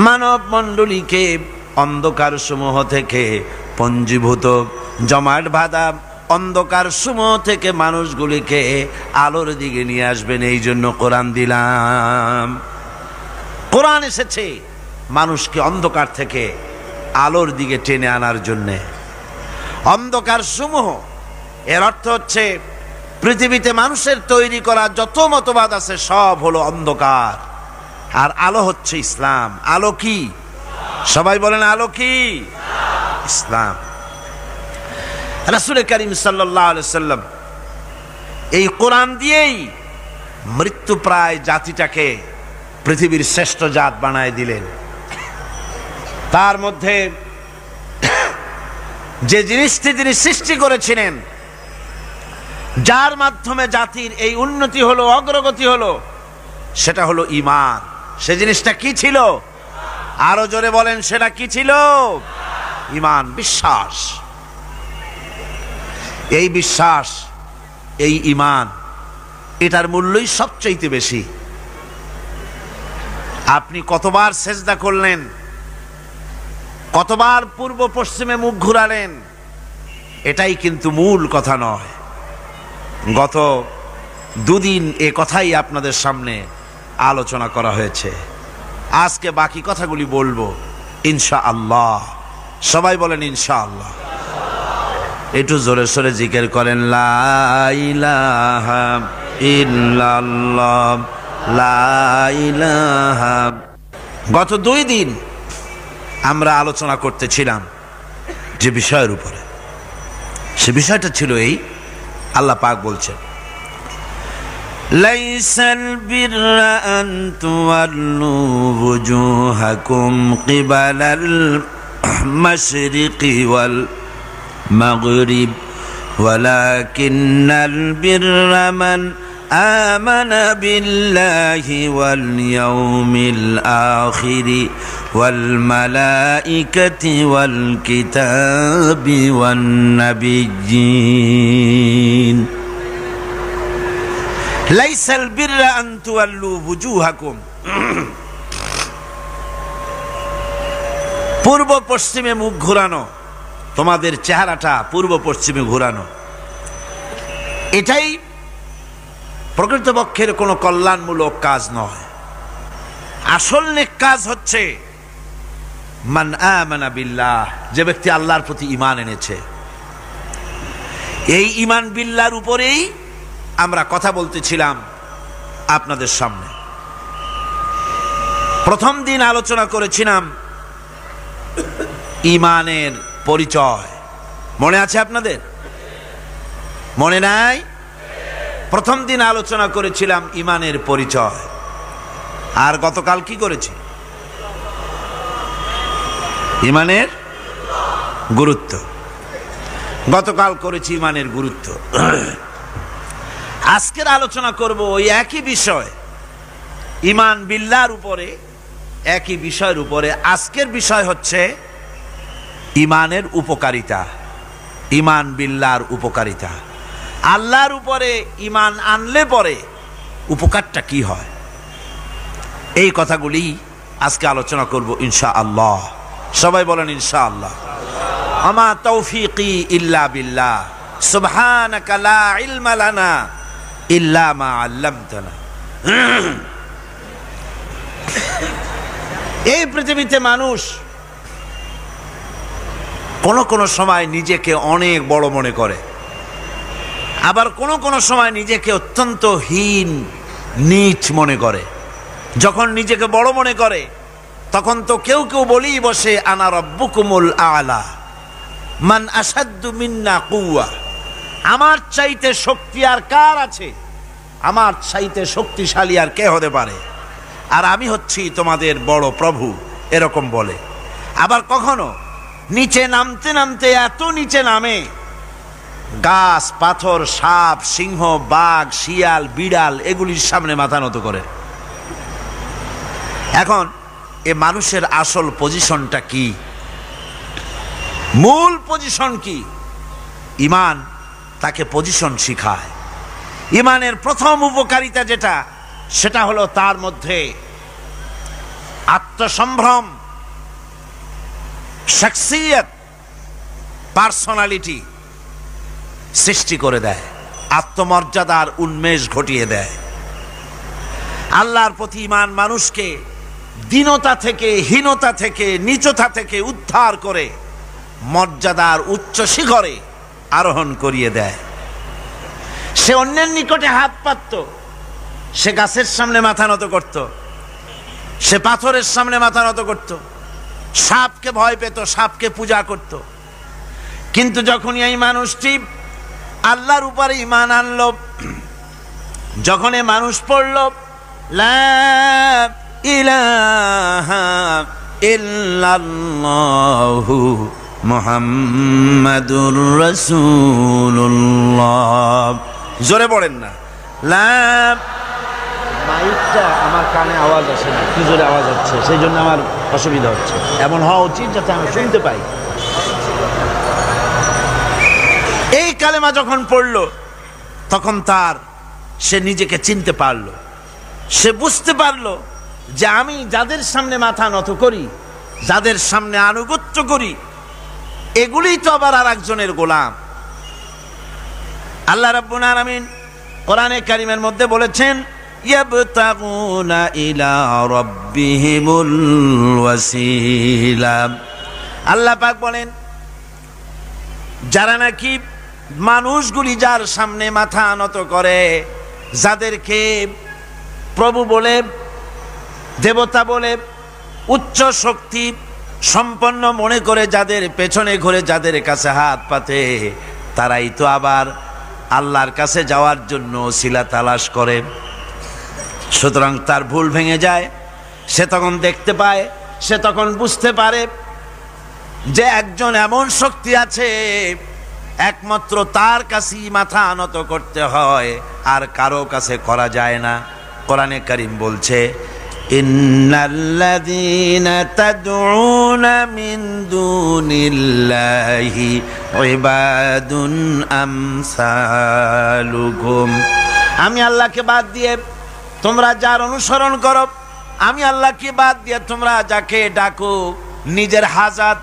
মানব মণ্ডলীকে অন্ধকার সমূহ থেকে পঞ্জীভূত জমাট বাঁধা অন্ধকার সমূহ থেকে মানুষগুলিকে আলোর দিকে নিয়ে আসবেন। এই জন্য কোরআন দিলাম। কোরআন এসেছে মানুষকে অন্ধকার থেকে আলোর দিকে টেনে আনার জন্যে। অন্ধকার সমূহ এর অর্থ হচ্ছে পৃথিবীতে মানুষের তৈরি করা যত মতবাদ আছে সব হলো অন্ধকার, আর আলো হচ্ছে ইসলাম। আলো কি? সবাই বলেন আলো কি? ইসলাম। রাসূল করিম সাল্লাল্লাহু আলাইহি ওয়াসাল্লাম এই কোরআন দিয়েই মৃত্যুপ্রায় জাতিটাকে পৃথিবীর শ্রেষ্ঠ জাত বানায় দিলেন। তার মধ্যে যে জিনিসটি তিনি সৃষ্টি করেছিলেন, যার মাধ্যমে জাতির এই উন্নতি হলো, অগ্রগতি হলো, সেটা হলো ঈমান। সে জিনিসটা কি ছিল? আরো জোরে বলেন, সেটা কি ছিল? ঈমান, বিশ্বাস। এই বিশ্বাস, এই ঈমান, এটার মূল্যই সবচাইতে বেশি। আপনি কতবার সেজদা করলেন, কতবার পূর্ব পশ্চিমে মুখ ঘুরালেন, এটাই কিন্তু মূল কথা নয়। গত দুদিন এ কথাই আপনাদের সামনে আলোচনা করা হয়েছে। আজকে বাকি কথাগুলি বলবো ইনশাআল্লাহ। সবাই বলেন ইনশাআল্লাহ। একটু জোরে সোরে জিকির করেন, লা ইলাহা ইল্লাল্লাহ, লা ইলাহা। গত 2 দিন আমরা আলোচনা করতেছিলাম যে বিষয়ের উপরে, সে বিষয়টা ছিল এই, আল্লাহ পাক বলছেন, লাইসাল বিররা আন তুওয়াল্লু ওয়ুজুহাকুম কিবালাল মাশরিকি ওয়াল মাগরিব ওয়ালাকিন্নাল বিররা মান আমানা বিল্লাহি ওয়াল ইয়াউমিল আখিরি ওয়াল মালাইকাতি ওয়াল কিতাবি ওয়ান নাবিয়্যিন। লাইসাল বিররা আন তুওয়াল্লু ওয়ুজুহাকুম, পূর্ব পশ্চিমে মুখ ঘোরানো, তোমাদের চেহারাটা পূর্ব পশ্চিমে ঘোরানো, এটাই প্রকৃতপক্ষের কোনো কল্যাণমূলক কাজ নয়। আসল নেক কাজ হচ্ছে মান আমানা বিল্লাহ, যে ব্যক্তি আল্লাহর প্রতি ঈমান এনেছে। এই ঈমান বিল্লাহর উপরেই আমরা কথা বলতেছিলাম আপনাদের সামনে। প্রথম দিন আলোচনা করেছিলাম ঈমানের পরিচয়। মনে আছে আপনাদের? মনে নাই? প্রথম দিন আলোচনা করেছিলাম ইমানের পরিচয়, আর গতকাল কি করেছি? ইমানের গুরুত্ব। গতকাল করেছি ইমানের গুরুত্ব। আজকের আলোচনা করব ওই একই বিষয়, ইমান বিল্লাহর উপরে, একই বিষয়ের উপরে। আজকের বিষয় হচ্ছে ইমানের উপকারিতা, ইমান বিল্লাহর উপকারিতা। আল্লাহর উপরে ইমান আনলে পরে উপকারটা কি হয়, এই কথাগুলি আজকে আলোচনা করব ইনশাআল্লাহ। সবাই বলেন ইনশাআল্লাহ। আমা তৌফিকি ইল্লা বিল্লাহ, সুবহানাকা লা ইলমা লানা ইল্লা মা আল্লামতানা। এই পৃথিবীতে মানুষ কোন সময় নিজেকে অনেক বড় মনে করে, আবার কোন সময় নিজেকে অত্যন্ত হীন নীচ মনে করে। যখন নিজেকে বড় মনে করে তখন তো কেউ বলেই বসে আনা রাব্বুকুমুল আলা মান আসাদ্দু মিন্না কুওয়া, আমার চাইতে শক্তি আর কার আছে, আমার চাইতে শক্তিশালী আর কে হতে পারে, আর আমি হচ্ছি তোমাদের বড় প্রভু, এরকম বলে। আবার কখনো নিচে নামতে নামতে এত নিচে নামে, গাছ পাথর সাপ সিংহ বাঘ শিয়াল বিড়াল এগুলির সামনে মাথা নত করে। এখন এ মানুষের আসল পজিশনটা কি, মূল পজিশন কি? ইমান তাকে পজিশন শিখায়। ইমানের প্রথম উপকারিতা যেটা, সেটা হলো তার মধ্যে আত্মসম্ভ্রম, শখসিয়ত, পার্সোনালিটি সৃষ্টি করে দেয়, আত্মমর্যাদার উন্মেষ ঘটিয়ে দেয়। আল্লাহর প্রতি ঈমান মানুষকে দীনতা থেকে, হীনতা থেকে, নীচতা থেকে উদ্ধার করে মর্যাদার উচ্চ শিখরে আরোহণ করিয়ে দেয়। সে অন্যের নিকটে হাত পাতত, সে গাছের সামনে মাথা নত করত, সে পাথরের সামনে মাথা নত করত, সাপকে ভয় পেত, সাপকে পূজা করত। কিন্তু যখন এই মানুষটি আল্লাহর উপরে ঈমান আনলো, যখন এই মানুষ পড়ল লা ইলাহা ইল্লাল্লাহু মুহাম্মাদুর রাসূলুল্লাহ, জোরে পড়েন না, লা, মাইকটা আমার কানে আওয়াজ আসে না, কি জোরে আওয়াজ হচ্ছে, সেই জন্য আমার অসুবিধা হচ্ছে। এমন হওয়া উচিত যাতে আমি শুনতে পাই। এই কালেমা যখন পড়ল তখন সে নিজেকে চিনতে পারল, সে বুঝতে পারল যে আমি যাদের সামনে মাথা নত করি, যাদের সামনে আনুগত্য করি, এগুলিই তো আবার আর একজনের গোলাম। আল্লাহ রাব্বুল আলামিন কোরআনে কারীমের মধ্যে বলেছেন ইয়াবতাগুনা ইলা রাব্বিহিমুল ওয়াসিলা। আল্লাহ পাক বলেন, যারা নাকি মানুষগুলি যার সামনে মাথা নত করে, যাদেরকে প্রভু বলে, দেবতা বলে, উচ্চ শক্তি সম্পন্ন মনে করে, যাদের পেছনে ঘুরে, যাদের কাছে হাত পাতে, তারাই তো আবার আল্লাহর কাছে যাওয়ার জন্য ওসিলা তালাশ করে। সুতরাং তার ভুল ভেঙে যায়। সে তখন দেখতে পায়, সে তখন বুঝতে পারে যে একজন এমন শক্তি আছে, একমাত্র তার কাছেই মাথা নত করতে হয়, আর কারো কাছে করা যায় না। কোরআনে কারীম বলছে ইন্নাল্লাযীনা তাদউনা মিন দুনিল্লাহি ইবাদুন আমসালুকুম। আমি আল্লাহকে বাদ দিয়ে তোমরা যার অনুসরণ করো, আমি আল্লাহকে বাদ দিয়ে তোমরা যাকে ডাকো, নিজের হাজাত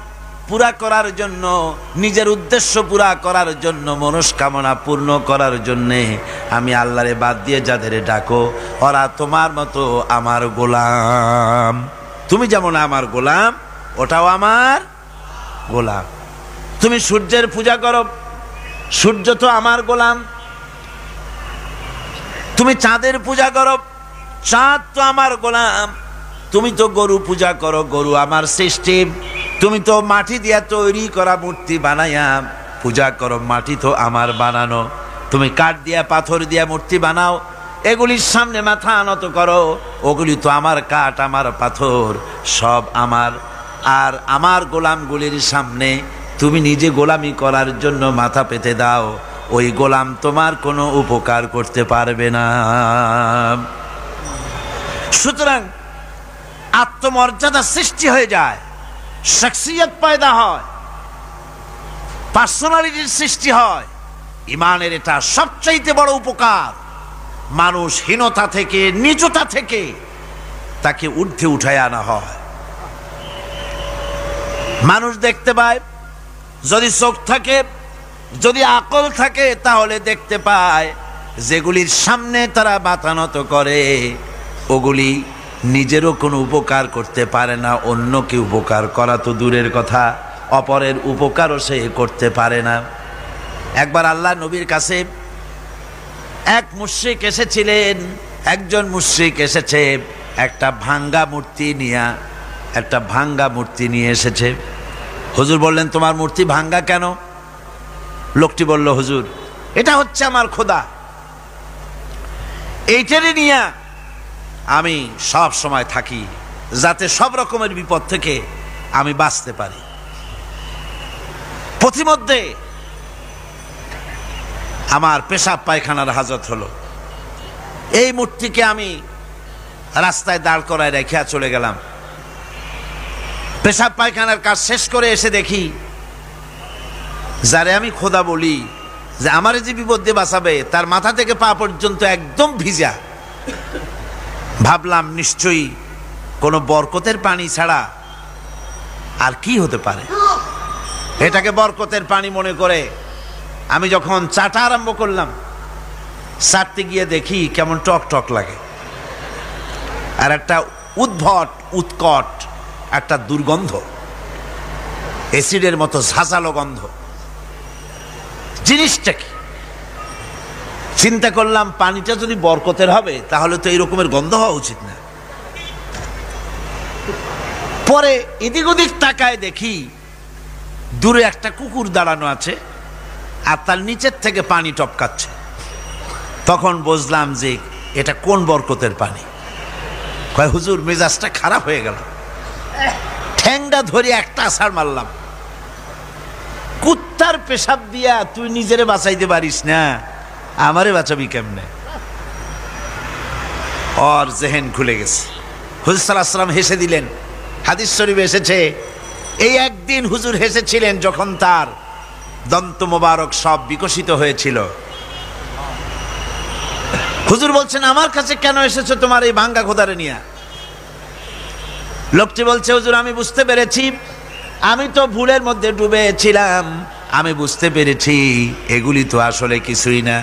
পুরা করার জন্য, নিজের উদ্দেশ্য পুরা করার জন্য, মনস্কামনা পূর্ণ করার জন্যে আমি আল্লাহরে বাদ দিয়ে যাদের ডাকো, ওরা তোমার মতো আমার গোলাম। তুমি যেমন আমার গোলাম, ওটাও আমার গোলাম। তুমি সূর্যের পূজা করো, সূর্য তো আমার গোলাম। তুমি চাঁদের পূজা করো, চাঁদ তো আমার গোলাম। তুমি তো গরু পূজা করো, গরু আমার সৃষ্টি। তুমি তো মাটি দিয়া তৈরি করা মূর্তি বানাইয়া পূজা করো, মাটি তো আমার বানানো। তুমি কাঠ দিয়া পাথর দিয়া মূর্তি বানাও, এগুলির সামনে মাথা নত করো, ওগুলি তো আমার কাঠ আমার পাথর সব আমার। আর আমার গোলামগুলির সামনে তুমি নিজে গোলামি করার জন্য মাথা পেতে দাও, ওই গোলাম তোমার কোনো উপকার করতে পারবে না। সুতরাং আত্মমর্যাদা সৃষ্টি হয়ে যায়, শখসিয়ত পয়দা হয়, পার্সোনালিটির সৃষ্টি হয়। ইমানের এটা সবচাইতে বড় উপকার। মানুষ হীনতা থেকে, নীচতা থেকে তাকে ঊর্ধ্বে উঠায় আনা হয়। মানুষ দেখতে পায়, যদি চোখ থাকে, যদি আকল থাকে, তাহলে দেখতে পায় যেগুলির সামনে তারা মাথা নত করে ওগুলি নিজেরও কোনো উপকার করতে পারে না, অন্যকে উপকার করা তো দূরের কথা, অপরের উপকারও সে করতে পারে না। একবার আল্লাহ নবীর কাছে এক মুশরিক এসেছিলেন, একজন মুশরিক এসেছে একটা ভাঙ্গা মূর্তি নিয়ে এসেছে। হুজুর বললেন, তোমার মূর্তি ভাঙ্গা কেন? লোকটি বলল, হুজুর এটা হচ্ছে আমার খোদা, এইটারে নিয়ে আমি সব সময় থাকি যাতে সব রকমের বিপদ থেকে আমি বাঁচতে পারি। পথিমধ্যে আমার পেশাব পায়খানার হাজত হলো, এই মূর্তিকে আমি রাস্তায় দাঁড় করায় রেখে চলে গেলাম। পেশাব পায়খানার কাজ শেষ করে এসে দেখি যারে আমি খোদা বলি, যে আমার যে বিপদ দিয়ে বাঁচাবে, তার মাথা থেকে পা পর্যন্ত একদম ভিজা। ভাবলাম নিশ্চয়ই কোনো বরকতের পানি ছাড়া আর কি হতে পারে। এটাকে বরকতের পানি মনে করে আমি যখন চাটা আরম্ভ করলাম, চাটতে গিয়ে দেখি কেমন টক টক লাগে, আর একটা উৎকট একটা দুর্গন্ধ, অ্যাসিডের মতো ঝাঁঝালো গন্ধ। জিনিসটা কি? চিন্তা করলাম, পানিটা যদি বরকতের হবে তাহলে তো এই রকমের গন্ধ হওয়া উচিত না। পরে এদিক ওদিক তাকায় দেখি দূরে একটা কুকুর দাঁড়ানো আছে, আর তার নিচের থেকে পানি টপকাচ্ছে। তখন বুঝলাম যে এটা কোন বরকতের পানি। কয়, হুজুর মেজাজটা খারাপ হয়ে গেল, ঠ্যাংটা ধরে একটা আছাড় মারলাম। কুত্তার পেশাব দিয়া তুই নিজেরে বাঁচাইতে পারিস না, আমারে বাঁচাবি কেমনে? ওর জেহেন খুলে গেছে। হুজুর সাল্লাল্লাহু আলাইহি ওয়াসাল্লাম হেসে দিলেন। হাদিস শরীফে এসেছে, এই একদিন হুজুর হেসেছিলেন যখন তার দন্ত মোবারক সব বিকশিত হয়েছিল। হুজুর বলছেন, আমার কাছে কেন এসেছো তোমার এই ভাঙ্গা খোদারে নিয়ে? লোকটি বলছে, হুজুর আমি বুঝতে পেরেছি, আমি তো ভুলের মধ্যে ডুবেছিলাম, আমি বুঝতে পেরেছি এগুলি তো আসলে কিছুই না,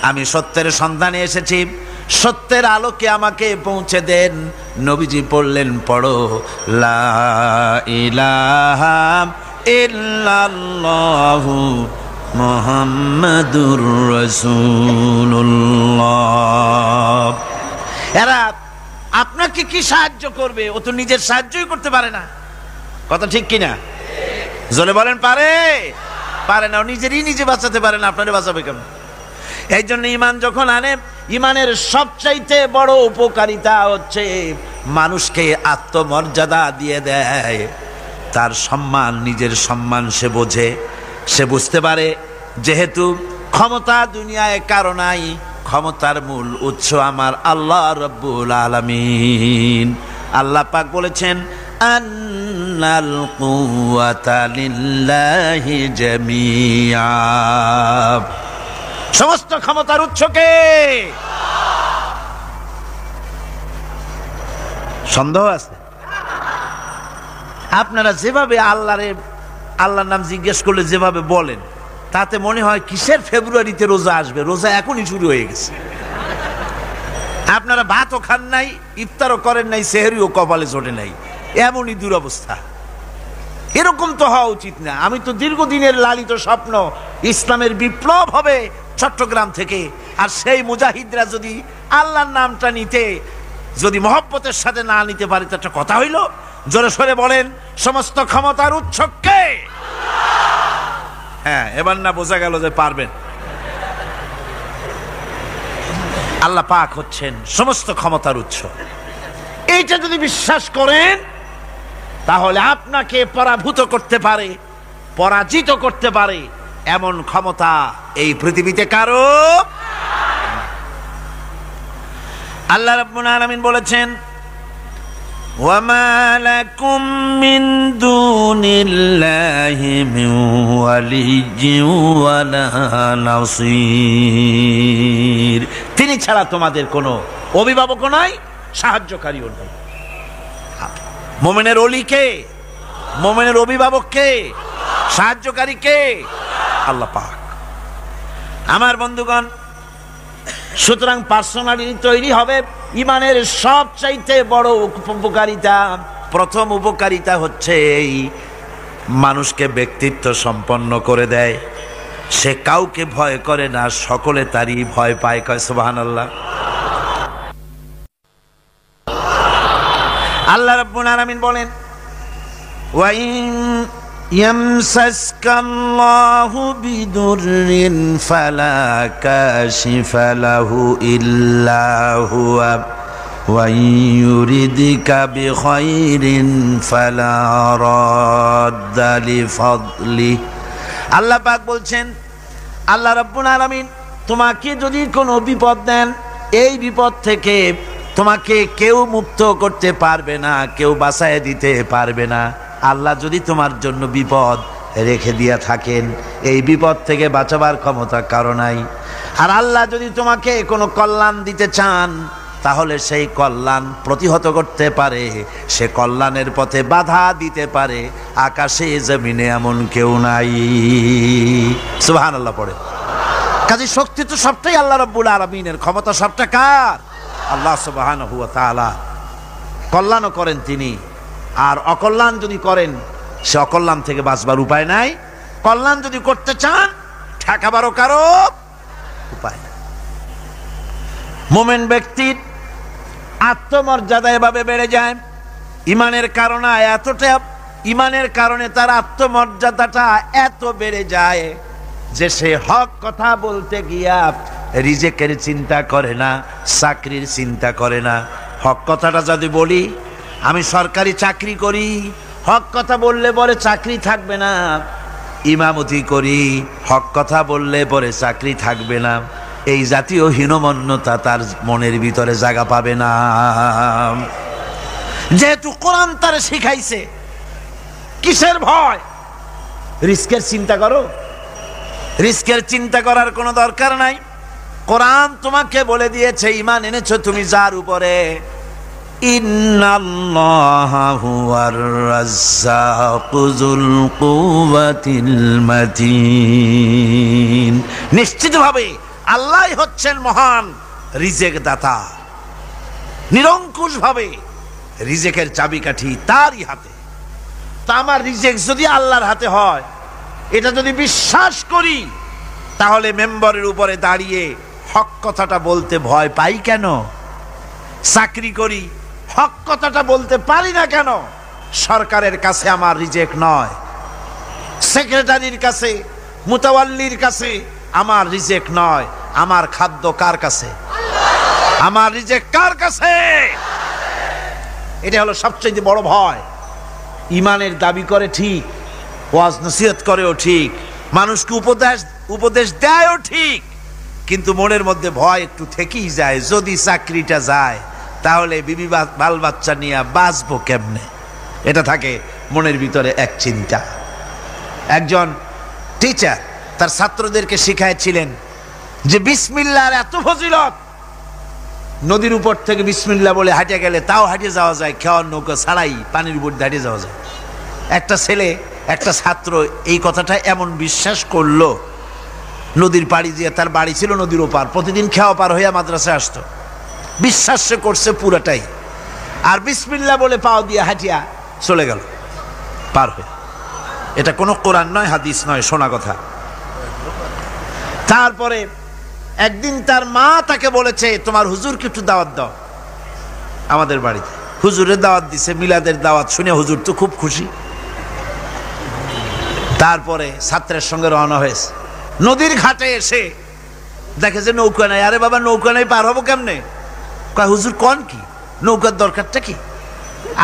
আমি সত্যের সন্ধানে এসেছি, সত্যের আলোকে আমাকে পৌঁছে দেন। নবীজি পড়লেন, পড়ো লা ইলাহা ইল্লাল্লাহু মুহাম্মাদুর রাসূলুল্লাহ। এরা আপনাকে কি সাহায্য করবে? ও তো নিজের সাহায্যই করতে পারে না। কথা ঠিক কিনা? জোরে বলেন, পারে না। নিজে বাঁচাতে পারে না, আপনারে বাঁচাবে কেমন? এই জন্য ইমান যখন আনে, ইমানের সবচাইতে বড় উপকারিতা হচ্ছে মানুষকে আত্মমর্যাদা দিয়ে দেয়। তার সম্মান, নিজের সম্মান সে বোঝে, সে বুঝতে পারে যেহেতু ক্ষমতা দুনিয়ায় কারো নাই, ক্ষমতার মূল উৎস আমার আল্লাহ রাব্বুল আলামিন। আল্লাহ পাক বলেছেন, আন্নাল কুওয়াতা লিল্লাহি জামিআ, সমস্ত ক্ষমতার উৎসকে। সন্দেহ আছে? আপনারা যেভাবে আল্লাহর নাম জিজ্ঞেস করলে যেভাবে বলেন, তাতে মনে হয় কিসের ফেব্রুয়ারিতে রোজা আসবে, রোজা এখনই শুরু হয়ে গেছে। আপনারা ভাতও খান নাই, ইফতারও করেন নাই, সেহরিও কপালে চটে নাই, এমনই দুরবস্থা। এরকম তো হওয়া উচিত না। আমি তো দীর্ঘদিনের লালিত স্বপ্ন ইসলামের বিপ্লব হবে চট্টগ্রাম থেকে, আর সেই মুজাহিদরা যদি আল্লাহর নামটা নিতে, যদি মহব্বতের সাথে না নিতে পারে, তো একটা কথা হইল। জোরে সরে বলেন, সমস্ত ক্ষমতার উৎস কে? হ্যাঁ, এবার না বোঝা গেল যে পারবেন। আল্লাহ পাক হচ্ছেন সমস্ত ক্ষমতার উৎস। এইটা যদি বিশ্বাস করেন তাহলে আপনাকে পরাভূত করতে পারে, পরাজিত করতে পারে এমন ক্ষমতা এই পৃথিবীতে কারো। আল্লাহ রাব্বুল আলামিন বলেছেন, ওয়ামা লাকুম মিন দুনিল্লাহি মিন ওয়ালিয়্যিন ওয়ালা নাসীর। তিনি ছাড়া তোমাদের কোনো অভিভাবকও নাই, সাহায্যকারীও নাই। মুমিনের ওলি কে? মুমিনের অভিভাবক কে? সাহায্যকারী কে? আল্লাহ পাক। আমার বন্ধুগণ, সুতরাং পার্সোনালিটি তৈরি হবে ইমানের সবচাইতে বড় উপকারিতা। প্রথম উপকারিতা হচ্ছে এই মানুষকে ব্যক্তিত্ব সম্পন্ন করে দেয়। সে কাউকে ভয় করে না, সকলে তারই ভয় পায়। কয় সুবহানাল্লাহ। আল্লাহ রাব্বুল আলামিন বলেন, ওয়া ইন ইয়ামসাসকাল্লাহু বিদুররিন ফালা কাশিফা লাহু ইল্লা হুয়া ওয়া ইউরিদিকা বিখাইরিন ফালা রাদ্দা লিফাদলি। আল্লাহ পাক বলছেন, আল্লাহ রাব্বুল আলামিন তোমাকে যদি কোনো বিপদ দেন, এই বিপদ থেকে তোমাকে কেউ মুক্ত করতে পারবে না, কেউ বাঁচায় দিতে পারবে না। আল্লাহ যদি তোমার জন্য বিপদ রেখে দিয়া থাকেন, এই বিপদ থেকে বাঁচাবার ক্ষমতা কারো নাই। আর আল্লাহ যদি তোমাকে কোনো কল্যাণ দিতে চান, তাহলে সেই কল্যাণ প্রতিহত করতে পারে, সে কল্যাণের পথে বাধা দিতে পারে। আকাশে জমিনে এমন কেউ নাই। সুবহানাল্লাহ পড়ে। কাজে শক্তি তো সবটাই আল্লাহ রাব্বুল আলামিনের, ক্ষমতা সবটা কার? আল্লাহ সুবহানাহু ওয়া তাআলা। কল্যাণও করেন তিনি, আর অকল্যাণ যদি করেন, সে অকল্যাণ থেকে বাঁচবার উপায় নাই। কল্যাণ যদি করতে চান, ঠেকাবারও কারো উপায় নাই। মুমিন ব্যক্তির আত্মমর্যাদা এভাবে বেড়ে যায় ইমানের কারণে। ইমানের কারণে তার আত্মমর্যাদাটা এত বেড়ে যায় যে সে হক কথা বলতে গিয়া রিজেকের চিন্তা করে না, চাকরির চিন্তা করে না। হক কথাটা যদি বলি, আমি সরকারি চাকরি করি, হক কথা বললে পরে চাকরি থাকবে না। ইমামতি করি, হক কথা বললে পরে চাকরি থাকবে না। এই জাতীয় হীনমন্যতা তার মনের ভিতরে জায়গা পাবে না, যেহেতু কোরআন তার শিখাইছে। কিসের ভয়? রিস্কের চিন্তা করো। রিস্কের চিন্তা করার কোনো দরকার নাই। কোরআন তোমাকে বলে দিয়েছে, ঈমান এনেছো তুমি যার উপরে, ইন্নাল্লাহা হুয়ার রাজ্জাকু যুল কুওয়াতিল মাতিন। নিশ্চিতভাবে আল্লাহ হচ্ছেন মহান রিজেক দাতা। নিরঙ্কুশভাবে রিজেকের চাবিকাঠি তারই হাতে। তা আমার রিজেক যদি আল্লাহর হাতে হয়, এটা যদি বিশ্বাস করি, তাহলে মেম্বরের উপরে দাঁড়িয়ে হক কথাটা বলতে ভয় পাই কেন? চাকরি করি, হক কথাটা বলতে পারি না কেন? সরকারের কাছে আমার রিজেক নয়, সেক্রেটারির কাছে, মুতাওয়াল্লির কাছে আমার রিজেক নয়। আমার খাদ্য কার কাছে? আমার রিজেক কার কাছে? এটা হলো সবচেয়ে বড় ভয়। ইমানের দাবি করে ঠিক, ওয়াজ নসিহত করেও ঠিক, মানুষকে উপদেশ দেয়ও ঠিক, কিন্তু মনের মধ্যে ভয় একটু থেকেই যায়। যদি চাকরিটা যায়, তাহলে বিবি বাল বাচ্চা নিয়ে বাঁচবো কেমনে? এটা থাকে মনের ভিতরে এক চিন্তা। একজন টিচার তার ছাত্রদেরকে শিখাইছিলেন যে বিসমিল্লাহর এত ফজিলত, নদীর উপর থেকে বিসমিল্লাহ বলে হাঁটে গেলে তাও হাঁটে যাওয়া যায়, খেওয়ার নৌকা ছাড়াই পানির উপর হাঁটে যাওয়া যায়। একটা ছাত্র এই কথাটা এমন বিশ্বাস করলো, নদীর পাড়ি দিয়ে, তার বাড়ি ছিল নদীর ওপার, প্রতিদিন খেওয়া পার হইয়া মাদ্রাসায় আসতো। বিশ্বাস সে করছে পুরাটাই, আর বিসমিল্লাহ বলে পাও দিয়ে হাঁটিয়া চলে গেল পার হয়ে। এটা কোনো কোরআন নয়, হাদিস নয়, শোনা কথা। তারপরে একদিন তার মা তাকে বলেছে, তোমার হুজুরকে একটু দাওয়াত দাও আমাদের বাড়িতে। হুজুরের দাওয়াত দিছে, মিলাদের দাওয়াত শুনে হুজুর তো খুব খুশি। তারপরে ছাত্রের সঙ্গে রওনা হয়েছে। নদীর ঘাটে এসে দেখে যে নৌকা নাই। আরে বাবা নৌকা নাই, পার হবো কেমনে? কয় হুজুর কোন কি, নৌকার দরকারটা কি?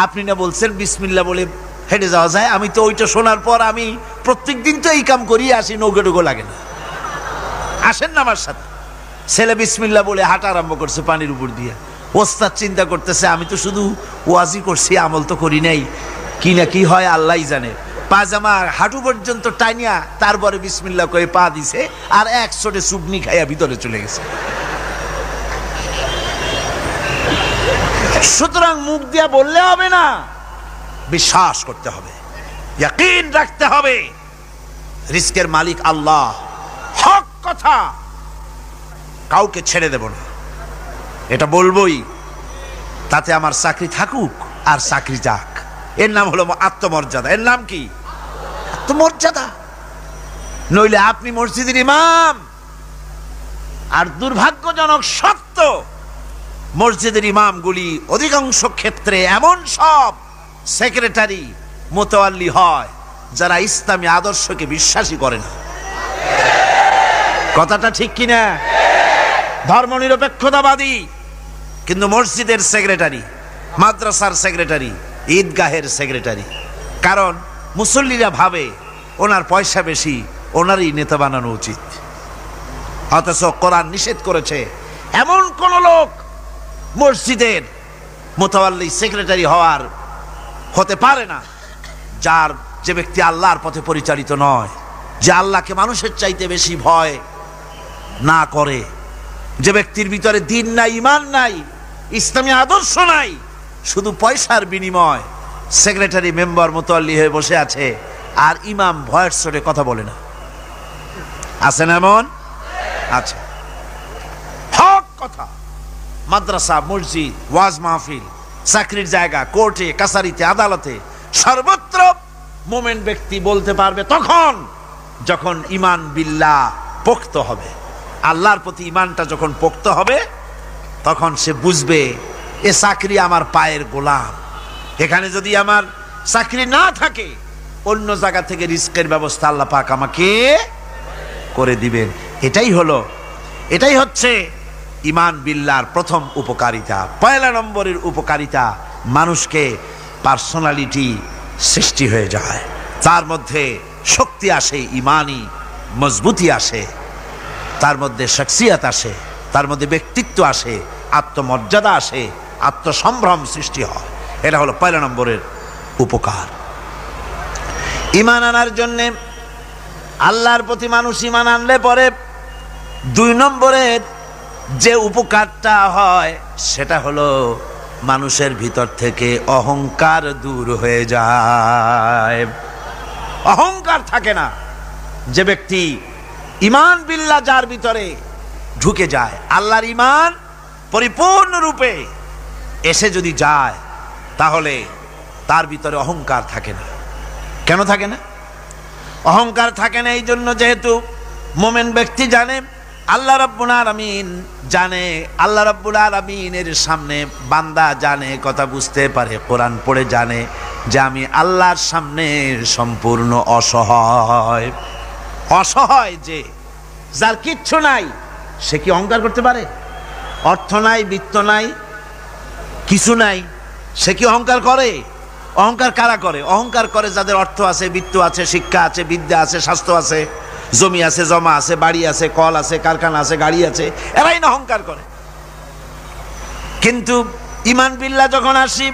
আপনি না বলছেন বিসমিল্লাহ বলে হেঁটে যাওয়া যায়। আমি তো ওইটা শোনার পর আমি প্রত্যেক দিন তো এই কাম করিয়ে আসি, নৌকা টুকো লাগে না। আসেন না আমার সাথে। ছেলে বিসমিল্লাহ বলে হাঁটা আরম্ভ করছে পানির উপর দিয়ে। ওস্তাদ চিন্তা করতেছে আমি তো শুধু ওয়াজি করছি, আমল তো করি নাই, কি না কি হয় আল্লাহই জানে। পাজামা হাঁটু পর্যন্ত টাইনিয়া তারপরে বিসমিল্লাহ কয়ে পা দিছে, আর এক ছোটে চুবনি খাইয়া ভিতরে চলে গেছে। সুতরাং মুখ দিয়া বললে হবে না, বিশ্বাস করতে হবে, ইয়াকিন রাখতে হবে রিস্কের মালিক আল্লাহ। হক কথা, কাউকে ছেড়ে দেব না, এটা বলবোই, তাতে আমার চাকরি থাকুক আর চাকরি যাক। এর নাম হলো আত্মমর্যাদা। এর নাম কি? আত্মমর্যাদা। নইলে আপনি মসজিদের ইমাম, আর দুর্ভাগ্যজনক সত্য মসজিদের ইমামগুলি অধিকাংশ ক্ষেত্রে এমন সব সেক্রেটারি মোতাওয়াল্লি হয় যারা ইসলামী আদর্শকে বিশ্বাসই করে না। কথাটা ঠিক কিনা? ধর্মনিরপেক্ষতাবাদী, কিন্তু মসজিদের সেক্রেটারি, মাদ্রাসার সেক্রেটারি, ঈদগাহের সেক্রেটারি। কারণ মুসল্লিরা ভাবে ওনার পয়সা বেশি, ওনারই নেতা বানানো উচিত। অথচ কোরআন নিষেধ করেছে এমন কোন লোক মসজিদের মোতাওয়াল্লি সেক্রেটারি হতে পারে না যে ব্যক্তি আল্লাহর পথে পরিচালিত নয়, যে আল্লাহকে মানুষের চাইতে বেশি ভয় না করে, যে ব্যক্তির ভিতরে দ্বীন নাই, ঈমান নাই, ইসলামী আদর্শ নাই, শুধু পয়সার বিনিময় সেক্রেটারি মেম্বার মোতাওয়াল্লি হয়ে বসে আছে, আর ইমাম ভয়ের চোটে কথা বলে না। আছে না এমন? আছে। হক কথা, মাদ্রাসা, মসজিদ, ওয়াজ মাহফিল, চাকরির জায়গা, কোর্টে কাছারিতে, আদালতে, সর্বত্র মোমেন ব্যক্তি বলতে পারবে তখন যখন ঈমান বিল্লাহ পোক্ত হবে। আল্লাহর প্রতি ঈমানটা যখন পোক্ত হবে তখন সে বুঝবে এ চাকরি আমার পায়ের গোলাম। এখানে যদি আমার চাকরি না থাকে, অন্য জায়গা থেকে রিস্কের ব্যবস্থা আল্লাহ পাক আমাকে করে দিবেন। এটাই হচ্ছে ঈমান বিল্লাহর প্রথম উপকারিতা। পয়লা নম্বরের উপকারিতা, মানুষকে পার্সোনালিটি সৃষ্টি হয়ে যায়, তার মধ্যে শক্তি আসে, ঈমানি মজবুতি আসে, তার মধ্যে শখসিয়ত আসে, তার মধ্যে ব্যক্তিত্ব আসে, আত্মমর্যাদা আসে, আত্মসম্ভ্রম সৃষ্টি হয়। এটা হলো পয়লা নম্বরের উপকার। ঈমান আনার জন্যে, আল্লাহর প্রতি মানুষ ঈমান আনলে পরে 2 নম্বরের যে উপকারটা হয় সেটা হলো মানুষের ভিতর থেকে অহংকার দূর হয়ে যায়। অহংকার থাকে না। যে ব্যক্তি ঈমান বিল্লাহ যার ভিতরে ঢুকে যায়, আল্লাহর ঈমান পরিপূর্ণরূপে এসে যদি যায়, তাহলে তার ভিতরে অহংকার থাকে না। কেন থাকে না? অহংকার থাকে না এই জন্য, যেহেতু মোমেন ব্যক্তি জানে আল্লাহ রাব্বুল আলামিন জানে, আল্লাহ রাব্বুল আলামিনের সামনে বান্দা জানে, কথা বুঝতে পারে, কোরআন পড়ে জানে যে আমি আল্লাহর সামনে সম্পূর্ণ অসহায়। অসহায় যে যার কিচ্ছু নাই, সে কি অহংকার করতে পারে? অর্থ নাই, বিত্ত নাই, কিছু নাই, সে কি অহংকার করে? অহংকার কারা করে? অহংকার করে যাদের অর্থ আছে, বিত্ত আছে, শিক্ষা আছে, বিদ্যা আছে, স্বাস্থ্য আছে, জমি আছে, জমা আছে, বাড়ি আছে, কল আছে, কারখানা আছে, গাড়ি আছে, এরাই না অহংকার করে। কিন্তু ঈমান বিল্লাহ যখন আসি,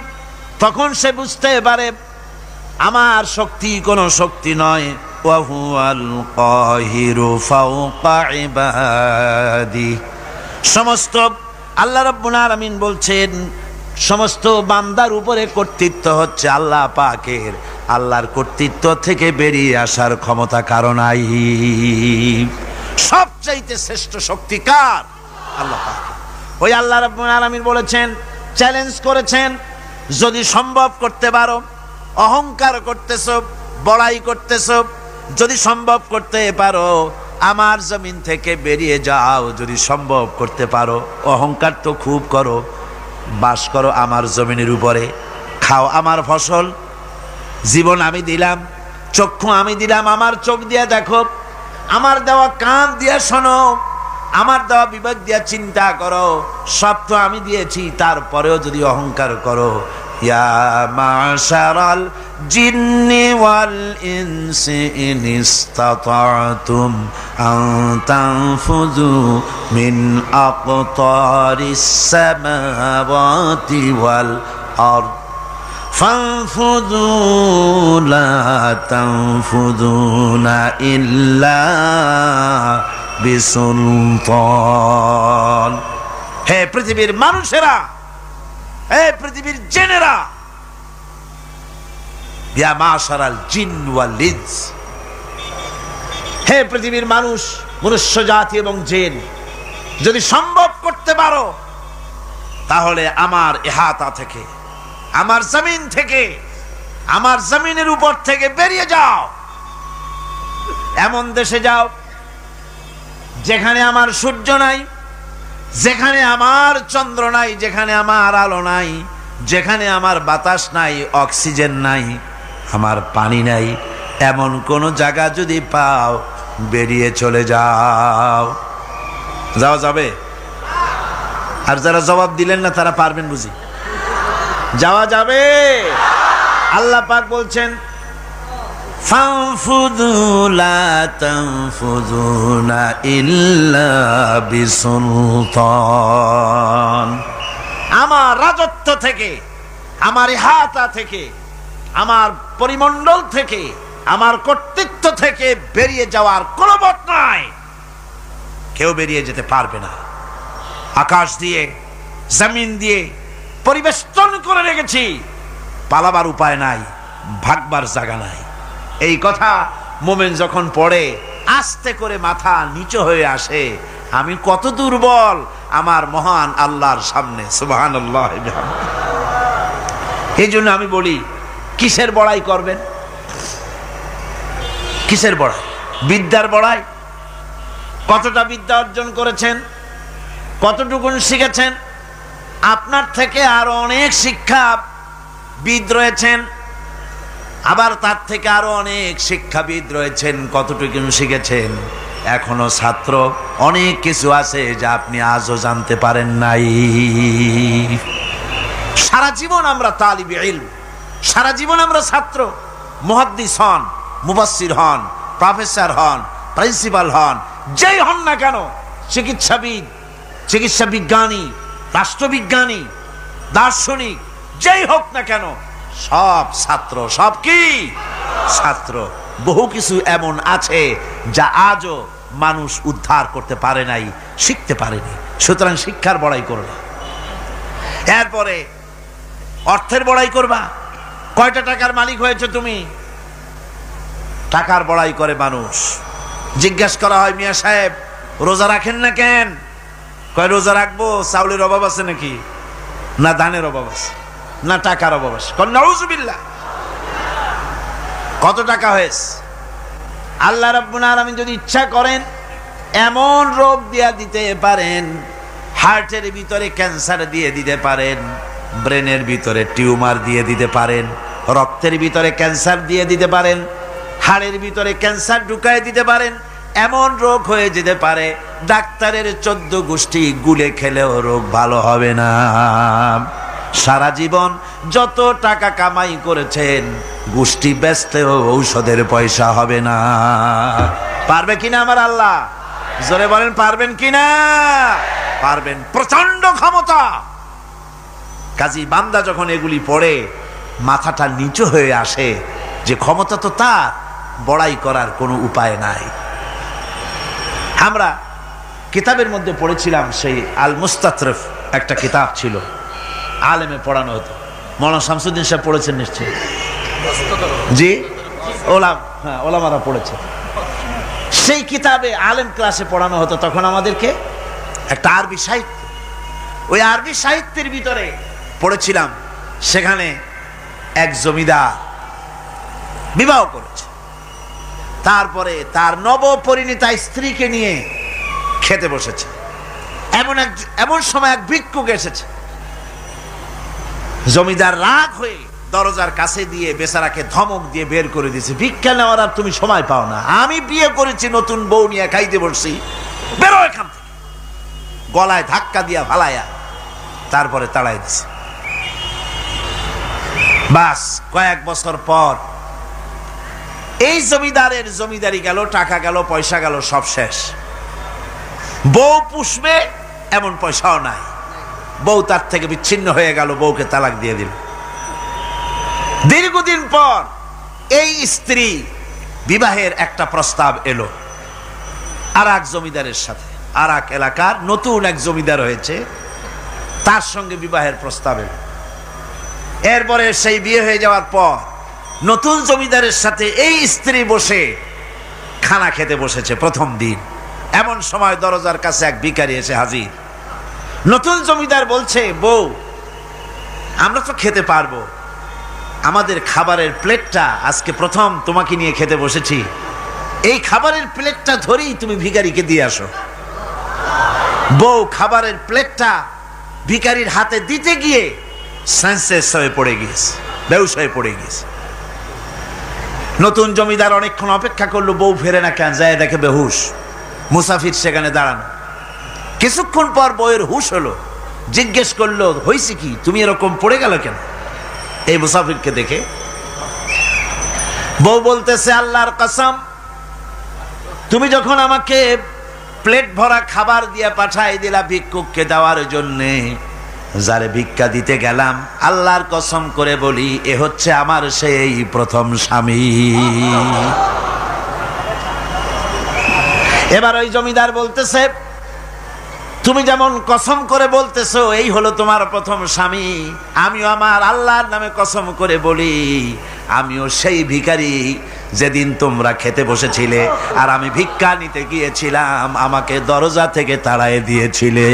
তখন সে বুঝতে পারে আমার শক্তি কোনো শক্তি নয়, ওয়া হুয়াল কাহিরু ফাওকা ইবাদি। সমস্ত আল্লাহ রাব্বুল আলামিন বলছেন সমস্ত বান্দার উপরে কর্তৃত্ব হচ্ছে আল্লাহ পাকের। আল্লাহর কর্তৃত্ব থেকে বেরিয়ে আসার ক্ষমতা কারো নাই। সবচাইতে শ্রেষ্ঠ শক্তি কার? আল্লাহ পাক। ওই আল্লাহ রাব্বুল আলামিন বলেছেন, চ্যালেঞ্জ করেছেন, যদি সম্ভব করতে পারো, অহংকার করতেছো, বড়াই করতেছো, যদি সম্ভব করতে পারো আমার জমিন থেকে বেরিয়ে যাও। যদি সম্ভব করতে পারো, অহংকার তো খুব করো, বাস করো আমার জমিনের উপরে, খাও আমার ফসল, জীবন আমি দিলাম, চক্ষু আমি দিলাম, আমার চোখ দিয়ে দেখো, আমার দেওয়া কান দিয়ে শোনো, আমার দেওয়া বিবেক দিয়া চিন্তা করো, সব তো আমি দিয়েছি, তারপরেও যদি অহংকার করো। ইয়া মাশারাল জিন্নি ওয়াল ইনসি ইন ইসতাতা'তুম আন তানফুযু মিন আকতারিস সামাওয়াতি ওয়াল আরদ ফানফুযু লা তানফুযুনা ইল্লা বিসুলতান। হে পৃথিবীর মানুষেরা, হে পৃথিবীর জেনেরা, ইয়া মাশারাল জিন ওয়াল ইনস, হে পৃথিবীর মানুষ, মনুষ্য জাতি এবং জিন, যদি সম্ভব করতে পারো তাহলে আমার ইহাতা থেকে, আমার জমিন থেকে, আমার জমিনের উপর থেকে বেরিয়ে যাও। এমন দেশে যাও যেখানে আমার সূর্য নাই, যেখানে আমার চন্দ্র নাই, যেখানে আমার আলো নাই, যেখানে আমার বাতাস নাই, অক্সিজেন নাই, আমার পানি নাই, এমন কোন জায়গা যদি পাও বেরিয়ে চলে যাও। যাওয়া যাবে? আর যারা জবাব দিলেন না তারা পারবেন বুঝি? যাওয়া যাবে? আল্লাহ পাক বলছেন ফানফুযু লা তানফুযুনা ইল্লা বিসুলতান। আমার রাজত্ব থেকে, আমার ইহাতা থেকে, আমার পরিমণ্ডল থেকে, আমার কর্তৃত্ব থেকে বেরিয়ে যাওয়ার কোনো পথ নাই। কেউ বেরিয়ে যেতে পারবে না। আকাশ দিয়ে, জমিন দিয়ে পরিবেষ্টন করে রেখেছি, পালাবার উপায় নাই, ভাগবার জায়গা নাই। এই কথা মোমেন যখন পড়ে আস্তে করে মাথা নিচু হয়ে আসে, আমি কত দুর্বল আমার মহান আল্লাহর সামনে। সুবহানাল্লাহ। এই জন্য আমি বলি, কিসের বড়াই করবেন? কিসের বড়াই? বিদ্যার বড়াই। কতটা বিদ্যা অর্জন করেছেন, কতটুকুন শিখেছেন? আপনার থেকে আরো অনেক শিক্ষাবিদ রয়েছেন, আবার তার থেকে আরো অনেক শিক্ষাবিদ রয়েছেন, কতটুকু শিখেছেন? এখনো ছাত্র, অনেক কিছু আছে যা আপনি আজও জানতে পারেন নাই। সারা জীবন আমরা তালিবে ইলম, সারা জীবন আমরা ছাত্র। মুহাদ্দিস হন, মুফাসসির হন, প্রফেসর হন, প্রিন্সিপাল হন, যেই হন না কেন, চিকিৎসাবিদ, চিকিৎসা বিজ্ঞানী, রাষ্ট্রবিজ্ঞানী, দার্শনিক, যেই হোক না কেন, সব ছাত্র। সব কি? ছাত্র। বহু কিছু এমন আছে যা আজও মানুষ উদ্ধার করতে পারে নাই, শিখতে পারেনি। সুতরাং শিক্ষার বড়াই করো না। এরপরে অর্থের বড়াই করবা। কয়টা টাকার মালিক হয়েছে তুমি? টাকার বড়াই করে মানুষ। জিজ্ঞেস করা হয়, মিয়া সাহেব রোজা রাখেন না কেন? কয় রোজা রাখবো, চাউলের অভাব আছে নাকি? না ধানের অভাব আছে, না টাকার অভাব আছে। নাউজুবিল্লাহ। কত টাকা হয়েছে? আল্লাহ রাব্বুল আলামিন যদি ইচ্ছা করেন এমন রোগ দিয়া দিতে পারেন, হার্টের ভিতরে ক্যান্সার দিয়ে দিতে পারেন, ব্রেনের ভিতরে টিউমার দিয়ে দিতে পারেন, রক্তের ভিতরে ক্যান্সার দিয়ে দিতে পারেন, হাড়ের ভিতরে ক্যান্সার ঢুকায় দিতে পারেন। এমন রোগ হয়ে যেতে পারে ডাক্তারের 14 গোষ্ঠী গুলে খেলেও রোগ ভালো হবে না। সারা জীবন যত টাকা কামাই করেছেন, গোষ্ঠী বেচতেও ঔষধের পয়সা হবে না। পারবে কিনা আমার আল্লাহ? জোরে বলেন, পারবেন কিনা? পারবেন। প্রচন্ড ক্ষমতা। কাজী বান্দা যখন এগুলি পড়ে মাথাটা নিচু হয়ে আসে যে ক্ষমতা তো তার, বড়াই করার কোনো উপায় নাই। আমরা কিতাবের মধ্যে পড়েছিলাম, সেই আল মুস্তাতরফ একটা কিতাব ছিল, আলেমে পড়ানো হতো। মৌলানা শামসুদ্দিন সাহেব পড়েছেন নিশ্চয়ই? জি, ওলামারা পড়েছে। সেই কিতাবে আলেম ক্লাসে পড়ানো হতো তখন আমাদেরকে একটা আরবি সাহিত্য। ওই আরবি সাহিত্যের ভিতরে পড়েছিলাম, সেখানে এক জমিদার বিবাহ করেছে, তারপরে তার নবপরিণীতা স্ত্রীকে নিয়ে খেতে বসেছে। এমন সময় এক ভিক্ষুক এসেছে। জমিদার রাগ হয়ে দরজার কাছে দিয়ে বেচারাকে ধমক দিয়ে বের করে দিয়েছে, ভিক্ষা নেওয়ার আর তুমি সময় পাও না, আমি বিয়ে করেছি, নতুন বউ নিয়ে খাইতে বসছি, বেরো এখান থেকে। গলায় ধাক্কা দিয়া ফালাইয়া তারপরে তাড়াই দিছে। বাস কয়েক বছর পর এই জমিদারের জমিদারি গেল, টাকা গেল, পয়সা গেল, সব শেষ। বউ পুষবে এমন পয়সাও নাই, বউ তার থেকে বিচ্ছিন্ন হয়ে গেল, বউকে তালাক দিয়ে দিল। দীর্ঘদিন পর এই স্ত্রী বিবাহের একটা প্রস্তাব এলো আর এক জমিদারের সাথে, আর এক এলাকার নতুন এক জমিদার হয়েছে, তার সঙ্গে বিবাহের প্রস্তাব এলো। এরপরে সেই বিয়ে হয়ে যাওয়ার পর নতুন জমিদারের সাথে এই স্ত্রী বসে খানা খেতে বসেছে প্রথম দিন। এমন সময় দরজার কাছে এক ভিখারি এসে হাজির। নতুন জমিদার বলছে, বউ আমরা তো খেতে পারবো, আমাদের খাবারের প্লেটটা আজকে প্রথম তোমাকে নিয়ে খেতে বসেছি, এই খাবারের প্লেটটা ধরেই তুমি ভিখারিকে দিয়ে আসো। বউ খাবারের প্লেটটা ভিখারির হাতে দিতে গিয়ে সেন্সলেস হয়ে পড়ে গিয়েছে, বেহুশ হয়ে পড়ে গিয়েছে। নতুন জমিদার অনেকক্ষণ অপেক্ষা করলো, বউ ফেরে না কেন, যায় দেখে বেহুশ, মুসাফির সেখানে দাঁড়ানো। কিছুক্ষণ পর বউয়ের হুশ হলো, জিজ্ঞেস করলো, হয়েছে কি, তুমি এরকম পড়ে গেল কেন? এই মুসাফিরকে দেখে বউ বলতেছে, আল্লাহর কসম, তুমি যখন আমাকে প্লেট ভরা খাবার দিয়ে পাঠাই দিলা ভিক্ষুককে দেওয়ার জন্যে, যারে ভিক্ষা দিতে গেলাম, আল্লাহর কসম করে বলি এ হচ্ছে আমার সেই প্রথম স্বামী। এবার ওই জমিদার বলতেছে, তুমি যেমন কসম করে বলতেছো এই হলো তোমার প্রথম স্বামী, আমিও আমার আল্লাহর নামে কসম করে বলি আমিও সেই ভিখারি যেদিন তোমরা খেতে বসেছিলে আর আমি ভিক্ষা নিতে গিয়েছিলাম, আমাকে দরজা থেকে তাড়ায় দিয়েছিলে।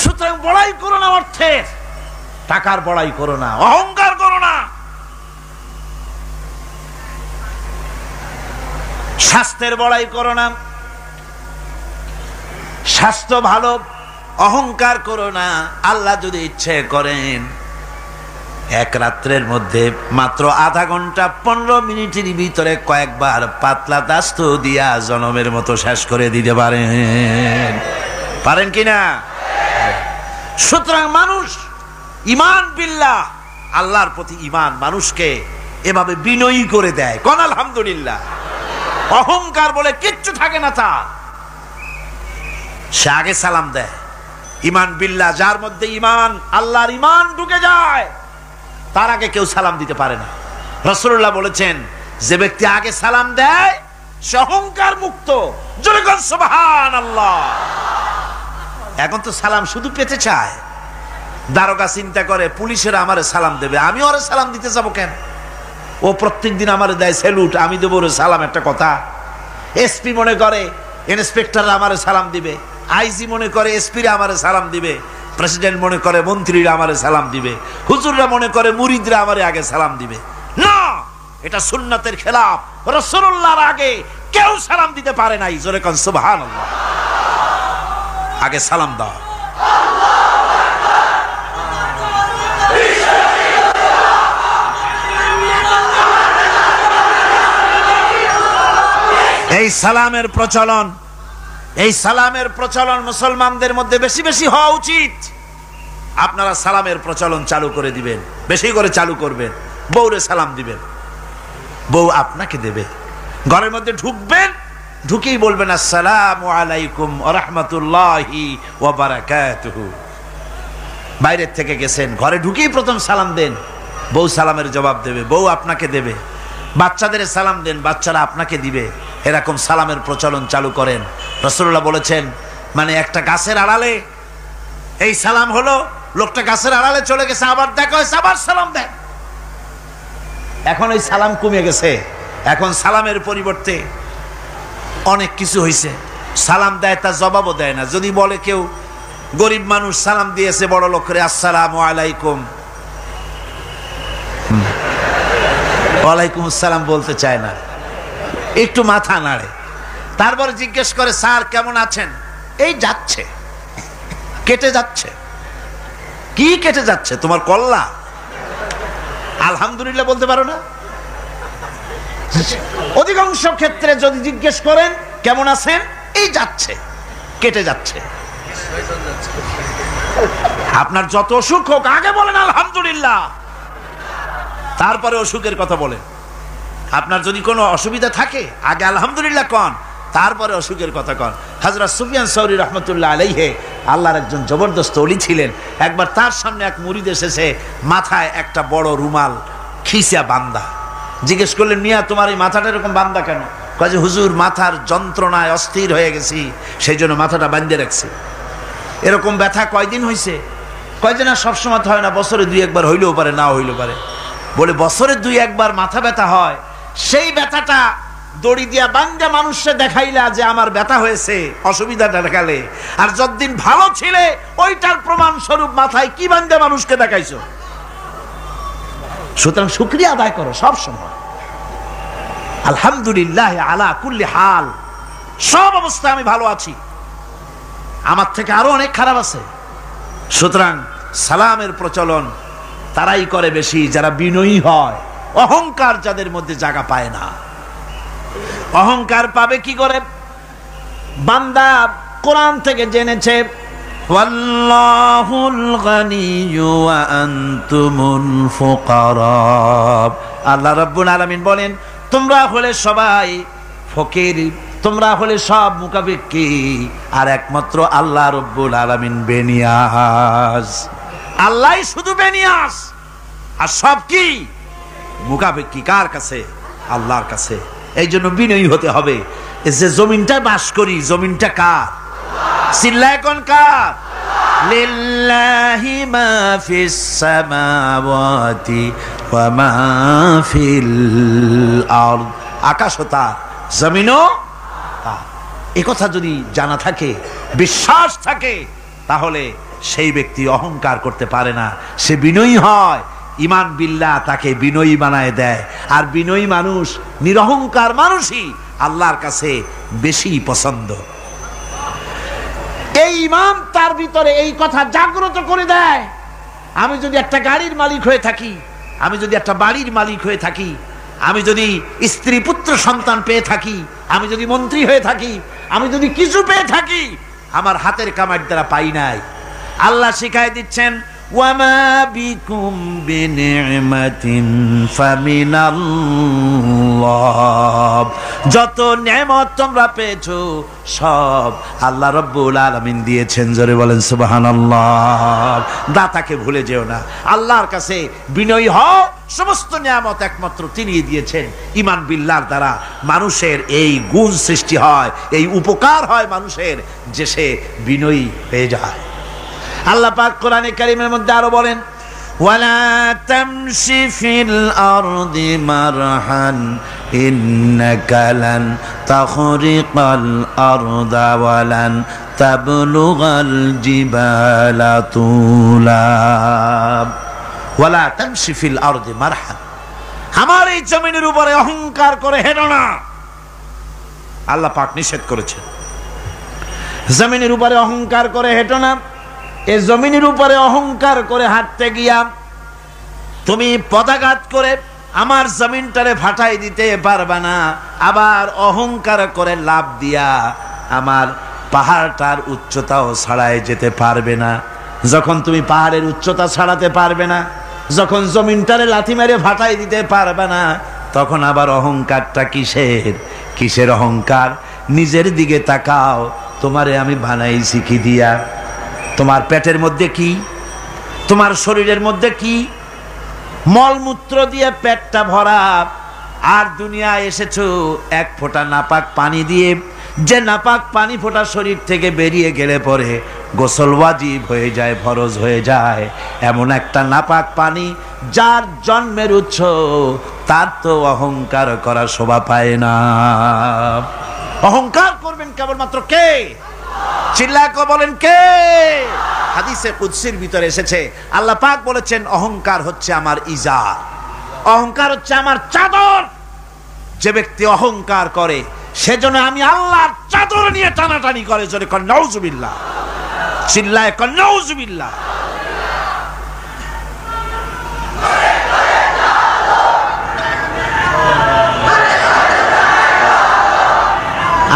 সুতরাং বড়াই করো না অর্থের, টাকার বড়াই করো না, অহংকার করো না। স্বাস্থ্যের বড়াই করো না, স্বাস্থ্য ভালো, অহংকার করো না। আল্লাহ যদি ইচ্ছে করেন এক রাত্রের মধ্যে মাত্র আধা ঘন্টা 15 মিনিটের ভিতরে কয়েকবার পাতলা দাস্ত দিয়া জনমের মতো শেষ করে দিতে পারেন, পারেন কিনা? সুতরাং মানুষ ঈমান বিল্লাহ, আল্লাহর প্রতি ঈমান মানুষকে এভাবে বিনয়ী করে দেয়। কোন আলহামদুলিল্লাহ। অহংকার বলে কিচ্ছু থাকে না তার, সে আগে সালাম দেয়। ঈমান বিল্লাহ, যার মধ্যে ঈমান, আল্লাহর ঈমান ঢুকে যায়, তার আগে কেউ সালাম দিতে পারে না। রাসূলুল্লাহ বলেছেন, যে ব্যক্তি আগে সালাম দেয় সে অহংকার মুক্ত। জোরে বল সুবহানাল্লাহ। এখন তো সালাম শুধু পেতে চায়। দারোগা চিন্তা করে, পুলিশেরা আমারে সালাম দেবে, আমি ওরে সালাম দিতে যাব কেন? ও প্রত্যেক দিন আমারে দেয় স্যালুট, আমি দেবো ওরে সালাম, একটা কথা। এসপি মনে করে ইন্সপেক্টররা আমারে সালাম দিবে, আইজি মনে করে এসপিরা আমারে সালাম দিবে, প্রেসিডেন্ট মনে করে মন্ত্রীরা আমারে সালাম দিবে, হুজুররা মনে করে মুরিদরা আমারে আগে সালাম দিবে। না, এটা সুন্নাতের খেলাফ। রাসূলুল্লাহর আগে কেউ সালাম দিতে পারে নাই। জোরে কোন সুবহানাল্লাহ। আগে সালাম দাও। এই সালামের প্রচলন, এই সালামের প্রচলন মুসলমানদের মধ্যে বেশি বেশি হওয়া উচিত। আপনারা সালামের প্রচলন চালু করে দিবেন, বেশি করে চালু করবেন। বউরে সালাম দিবেন, বউ আপনাকে দেবে। ঘরের মধ্যে ঢুকবেন, ঢুকেই বলবেন আসসালামু আলাইকুম ওয়া রাহমাতুল্লাহি ওয়া বারাকাতুহু। বাইরের থেকে গেছেন, ঘরে ঢুকেই প্রথম সালাম দেন, বউ সালামের জবাব দেবে, বউ আপনাকে দেবে। বাচ্চাদের সালাম দেন, বাচ্চারা আপনাকে দিবে। এরকম সালামের প্রচলন চালু করেন। রাসূলুল্লাহ বলেছেন, মানে একটা গাছের আড়ালে এই সালাম হলো, লোকটা গাছের আড়ালে চলে গেছে, আবার দেখা হয়েছে, আবার সালাম দেন। এখন ওই সালাম কমে গেছে, এখন সালামের পরিবর্তে অনেক কিছু হয়েছে। সালাম দেয়, তার জবাবও দেয় না। যদি বলে কেউ, গরিব মানুষ সালাম দিয়েছে বড় লোক করে, আসসালামু আলাইকুম, ওয়ালাইকুম আসসালাম বলতে চায় না, একটু মাথা নাড়ে। তারপরে জিজ্ঞেস করে, স্যার কেমন আছেন? এই যাচ্ছে, কেটে যাচ্ছে। কি কেটে যাচ্ছে? তোমার কল্লা? আলহামদুলিল্লাহ বলতে পারো না? অধিকাংশ ক্ষেত্রে যদি জিজ্ঞেস করেন কেমন আছেন, এই যাচ্ছে, কেটে যাচ্ছে। আপনার যত অসুখ হোক আগে বলেন আলহামদুলিল্লাহ, তারপরে অসুখের কথা বলেন। আপনার যদি কোনো অসুবিধা থাকে আগে আলহামদুলিল্লাহ কন, তারপরে অসুখের কথা কন। হযরত সুফিয়ান সাউরি রাহমাতুল্লাহ আলাইহি আল্লাহর একজন জবরদস্ত ওলি ছিলেন। একবার তার সামনে এক মুরিদ এসেছে, মাথায় একটা বড় রুমাল খিসা বান্দা। জিজ্ঞেস করলেন, মিয়া তোমার এই মাথাটা এরকম বান্দা কেন? কয় যে হুজুর, মাথার যন্ত্রণায় অস্থির হয়ে গেছি, সেই জন্য মাথাটা বাঁধে রাখছি। এরকম ব্যথা কয়দিন হয়েছে? কয় যে না, সবসময় হয় না, বছরে 2-1 হইলেও পারে, না হইলেও পারে। বলে বছরে 2-1 মাথা ব্যথা হয়, সেই ব্যথাটা দড়ি দিয়া বাঙ্গা মানুষে দেখাইলা যে আমার ব্যথা হয়েছে, অসুবিধাটা দেখালে, আর যতদিন ভালো ছিলে ওইটার প্রমাণ স্বরূপ মাথায় কি বাঙ্গা মানুষকে দেখাইছো। সুতরাং শুকরিয়া আদায় করো সব সময়, আলহামদুলিল্লাহ আলা কুল্লি হাল, সব অবস্থায় আমি ভালো আছি, আমার থেকে আরো অনেক খারাপ আছে। সুতরাং সালামের প্রচলন তারাই করে বেশি যারা বিনয়ী হয়, অহংকার যাদের মধ্যে জায়গা পায় না। অহংকার পাবে কি করে? বান্দা কোরআন থেকে জেনেছে, ওয়াল্লাহুল গানিয়্যু ওয়া আনতুমুল ফুকারা। আল্লাহ রাব্বুল আলামিন বলেন, তোমরা হলে সবাই ফকির, তোমরা হলে সব মুকাফিকি, আর একমাত্র আল্লাহ রাব্বুল আলামিন বেনিয়াজ। আল্লাহই শুধু বেনিয়াজ, আর সব কি মুকাফিকি কার কাছে? আল্লাহর কাছে। এই জন্য বিনয়ী হতে হবে। যে জমিনটা বাস করি, জমিনটা কার? চিল্লায় কোন কার? লিল্লাহি মা ফিস সামাওয়াতি ওয়া মা ফিল আরদ। আকাশও তার, জমিনও তার। এই কথা যদি জানা থাকে, বিশ্বাস থাকে, তাহলে সেই ব্যক্তি অহংকার করতে পারে না, সে বিনয়ী হয়। ইমান বিল্লাহ তাকে বিনয়ী বানায় দেয়, আর বিনয়ী মানুষ, নিরহংকার মানুষই আল্লাহর কাছে বেশি পছন্দ। এই ইমান তার ভিতরে এই কথা জাগ্রত করে দেয়। আমি যদি একটা গাড়ির মালিক হয়ে থাকি, আমি যদি একটা বাড়ির মালিক হয়ে থাকি, আমি যদি স্ত্রী পুত্র সন্তান পেয়ে থাকি, আমি যদি মন্ত্রী হয়ে থাকি, আমি যদি কিছু পেয়ে থাকি, আমার হাতের কামাইয়ের দ্বারা পাই নাই। আল্লাহ শিখায় দিচ্ছেন, ওয়ামা বিকুম বিনি'মাতিন ফামিনাল্লাহ। যত নেয়ামত তোমরা পেয়েছো সব আল্লাহ রাব্বুল আলামিন দিয়েছেন। জোরে বলেন সুবহানাল্লাহ। দাতাকে ভুলে যেও না, আল্লাহর কাছে বিনয়ী হও। সমস্ত নিয়ামত একমাত্র তিনি দিয়েছেন। ঈমান বিল্লাহর দ্বারা মানুষের এই গুণ সৃষ্টি হয়, এই উপকার হয় মানুষের, যে সে বিনয়ী হয়ে যায়। আল্লাহ পাক কোরআনে কারীমের মধ্যে আরো বলেন, ওয়ালা তামশি ফিল আরদি মারহান ইন্নাকা লান তাখরিকাল আরদা ওয়ালান তাবলুগাল জিবালা তুলা। ওয়ালা তামশি ফিল আরদি মারহান, আমার এই জমিনের উপরে অহংকার করে হেঁটো না। আল্লাহ পাক নিষেধ করেছেন, জমিনের উপরে অহংকার করে হেঁটো না। এই জমিনের উপরে অহংকার করে হাঁটতে গিয়া তুমি পদাঘাত করে আমার জমিনটারে ফাটাই দিতে পারবে না, আবার অহংকার করে লাভ দিয়া আমার পাহাড়টার উচ্চতাও ছাড়াই যেতে পারবে না। যখন তুমি পাহাড়ের উচ্চতা ছাড়াতে পারবে না, যখন জমিনটারে লাথি মেরে ফাটাই দিতে পারবে না, তখন আবার অহংকারটা কিসের? কিসের অহংকার? নিজের দিকে তাকাও, তোমারে আমি বানাইছি কি দিয়া? তোমার পেটের মধ্যে কি? তোমার শরীরের মধ্যে কি? মলমূত্র দিয়ে পেটটা ভরা, আর দুনিয়ায় এসেছো এক ফোঁটা নাপাক পানি দিয়ে। যে নাপাক পানি ফোঁটা শরীর থেকে বেরিয়ে গেলে পরে গোসল ওয়াজিব হয়ে যায়, ফরজ হয়ে যায়। এমন একটা নাপাক পানি, যার জন্মের উৎস, তার তো অহংকার করার শোভা পায় না। অহংকার করবেন কেবলমাত্র কে? চিল্লাকে বলেন কে? হাদিসে কুদসির ভিতরে এসেছে, আল্লাহ পাক বলেছেন, অহংকার হচ্ছে আমার ইজার, অহংকার হচ্ছে আমার চাদর। যে ব্যক্তি অহংকার করে সেজন্য আমি আল্লাহর চাদর নিয়ে টানাটানি করে। জোরে কর নাউজুবিল্লাহ, চিল্লায় কর নাউজুবিল্লাহ।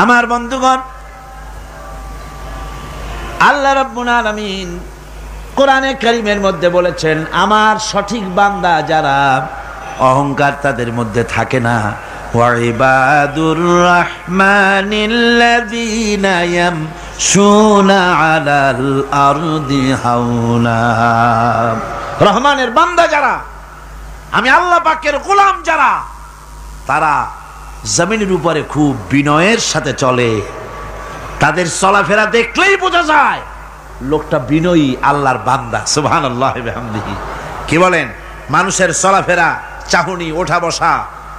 আমার বন্ধুগণ, আল্লাহ রাব্বুল আলামিন কোরআনে কারীমের মধ্যে বলেছেন, আমার সঠিক বান্দা যারা, অহংকার তাদের মধ্যে থাকে না। ওয়া ইবাদুর রাহমানিল্লাযীনা ইয়ামশুনা আলাল আরদি হাওনা। রহমানের বান্দা যারা, আমি আল্লাহ পাকের গোলাম যারা, তারা জমিনের উপরে খুব বিনয়ের সাথে চলে। তাদের চলাফেরা দেখলেই বোঝা যায় লোকটা বিনয়ী, আল্লাহর বান্দা। সুবহানাল্লাহ ওয়া বিহামদিহি। কি বলেন? মানুষের চলাফেরা, চাহনি, ওঠা বসা,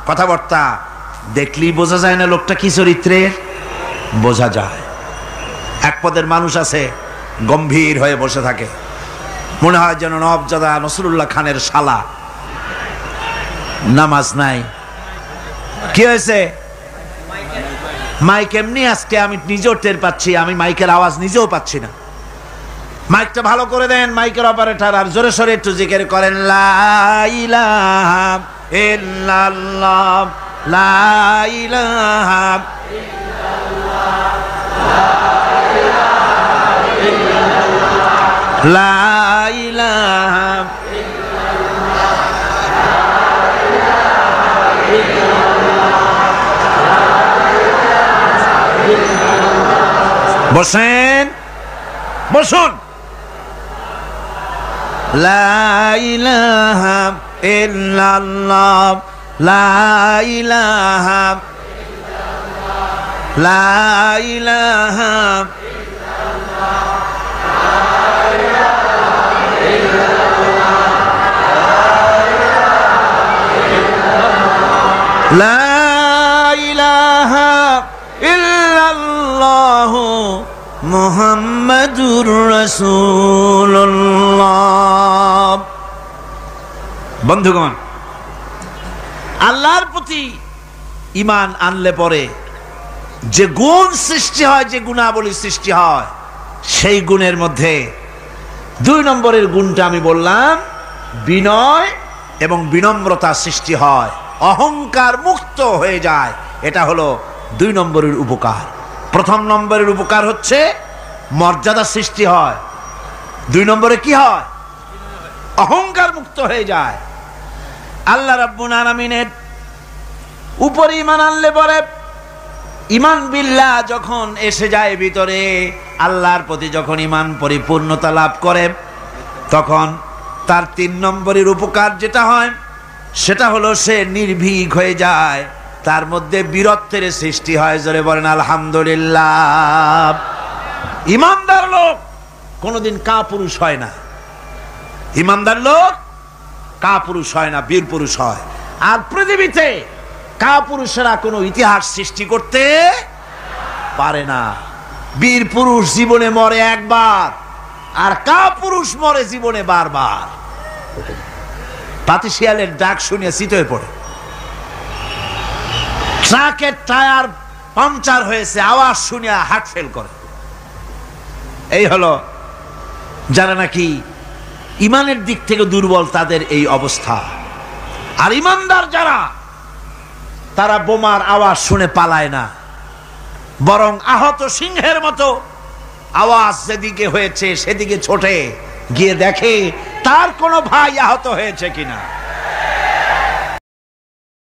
কথাবার্তা দেখলেই বোঝা যায় না লোকটা কি চরিত্রের? বোঝা যায়। এক পদের মানুষ আছে, গম্ভীর হয়ে বসে থাকে, মনে হয় যেন নওয়াবজাদা নসরুল্লাহ খানের শালা। নামাজ নাই। কি হয়েছে? মাইক এমনি আজকে আমি নিজেও টের পাচ্ছি, আমি মাইকের আওয়াজ নিজেও পাচ্ছি না। মাইকটা ভালো করে দেন মাইকের অপারেটর, আর জোরে সোরে একটু জিকির করেন, লা ইলাহা ইল্লাল্লাহ, লা ইলাহা ইল্লাল্লাহ, লা ইলাহা ইল্লাল্লাহ। বসেন, বসুন। লা ইলাহা ইল্লাল্লাহ, লা ইলাহা ইল্লাল্লাহ, লা ইলাহা ইল্লাল্লাহ, লা ইলাহা ইল্লাল্লাহ মুহাম্মাদুর রাসূলুল্লাহ। বন্ধুগণ, আল্লাহর প্রতি ঈমান আনলে পরে যে গুণ সৃষ্টি হয়, যে গুণাবলী সৃষ্টি হয়, সেই গুণের মধ্যে 2 নম্বরের গুণটা আমি বললাম, বিনয় এবং বিনম্রতা সৃষ্টি হয়, অহংকার মুক্ত হয়ে যায়। এটা হলো 2 নম্বরের উপকার। প্রথম নম্বরের উপকার হচ্ছে মর্যাদা সৃষ্টি হয়। 2 নম্বরে কি হয়? অহংকার মুক্ত হয়ে যায়। আল্লাহ রাব্বুল আলামিনের উপরে ঈমান আনলে পরে, ঈমান বিল্লাহ যখন এসে যায় ভিতরে, আল্লাহর প্রতি যখন ঈমান পরিপূর্ণতা লাভ করে, তখন তার 3 নম্বরের উপকার যেটা হয় সেটা হলো সে নির্ভীক হয়ে যায়, তার মধ্যে বীরত্বের সৃষ্টি হয়। জোরে বলেন আলহামদুলিল্লাহ। ঈমানদার লোক কোনোদিন কাপুরুষ হয় না। ঈমানদার লোক কাপুরুষ হয় না, বীর পুরুষ হয়। আর পৃথিবীতে কাপুরুষেরা কোনো ইতিহাস সৃষ্টি করতে পারে না। বীর পুরুষ জীবনে মরে একবার, আর কাপুরুষ মরে জীবনে বারবার। পাতিশিয়ালের ডাক শুনিয়ে চিত হয়ে পড়ে। ট্রাকের টায়ার পাংচার হয়েছে, আওয়াজ শুনিয়া হার্ট ফেল করে। এই হলো যারা নাকি ইমানের দিক থেকে দুর্বল, তাদের এই অবস্থা। আর ইমানদার যারা, তারা বোমার আওয়াজ শুনে পালায় না, বরং আহত সিংহের মতো আওয়াজ যেদিকে হয়েছে সেদিকে ছোটে গিয়ে দেখে তার কোনো ভাই আহত হয়েছে কিনা।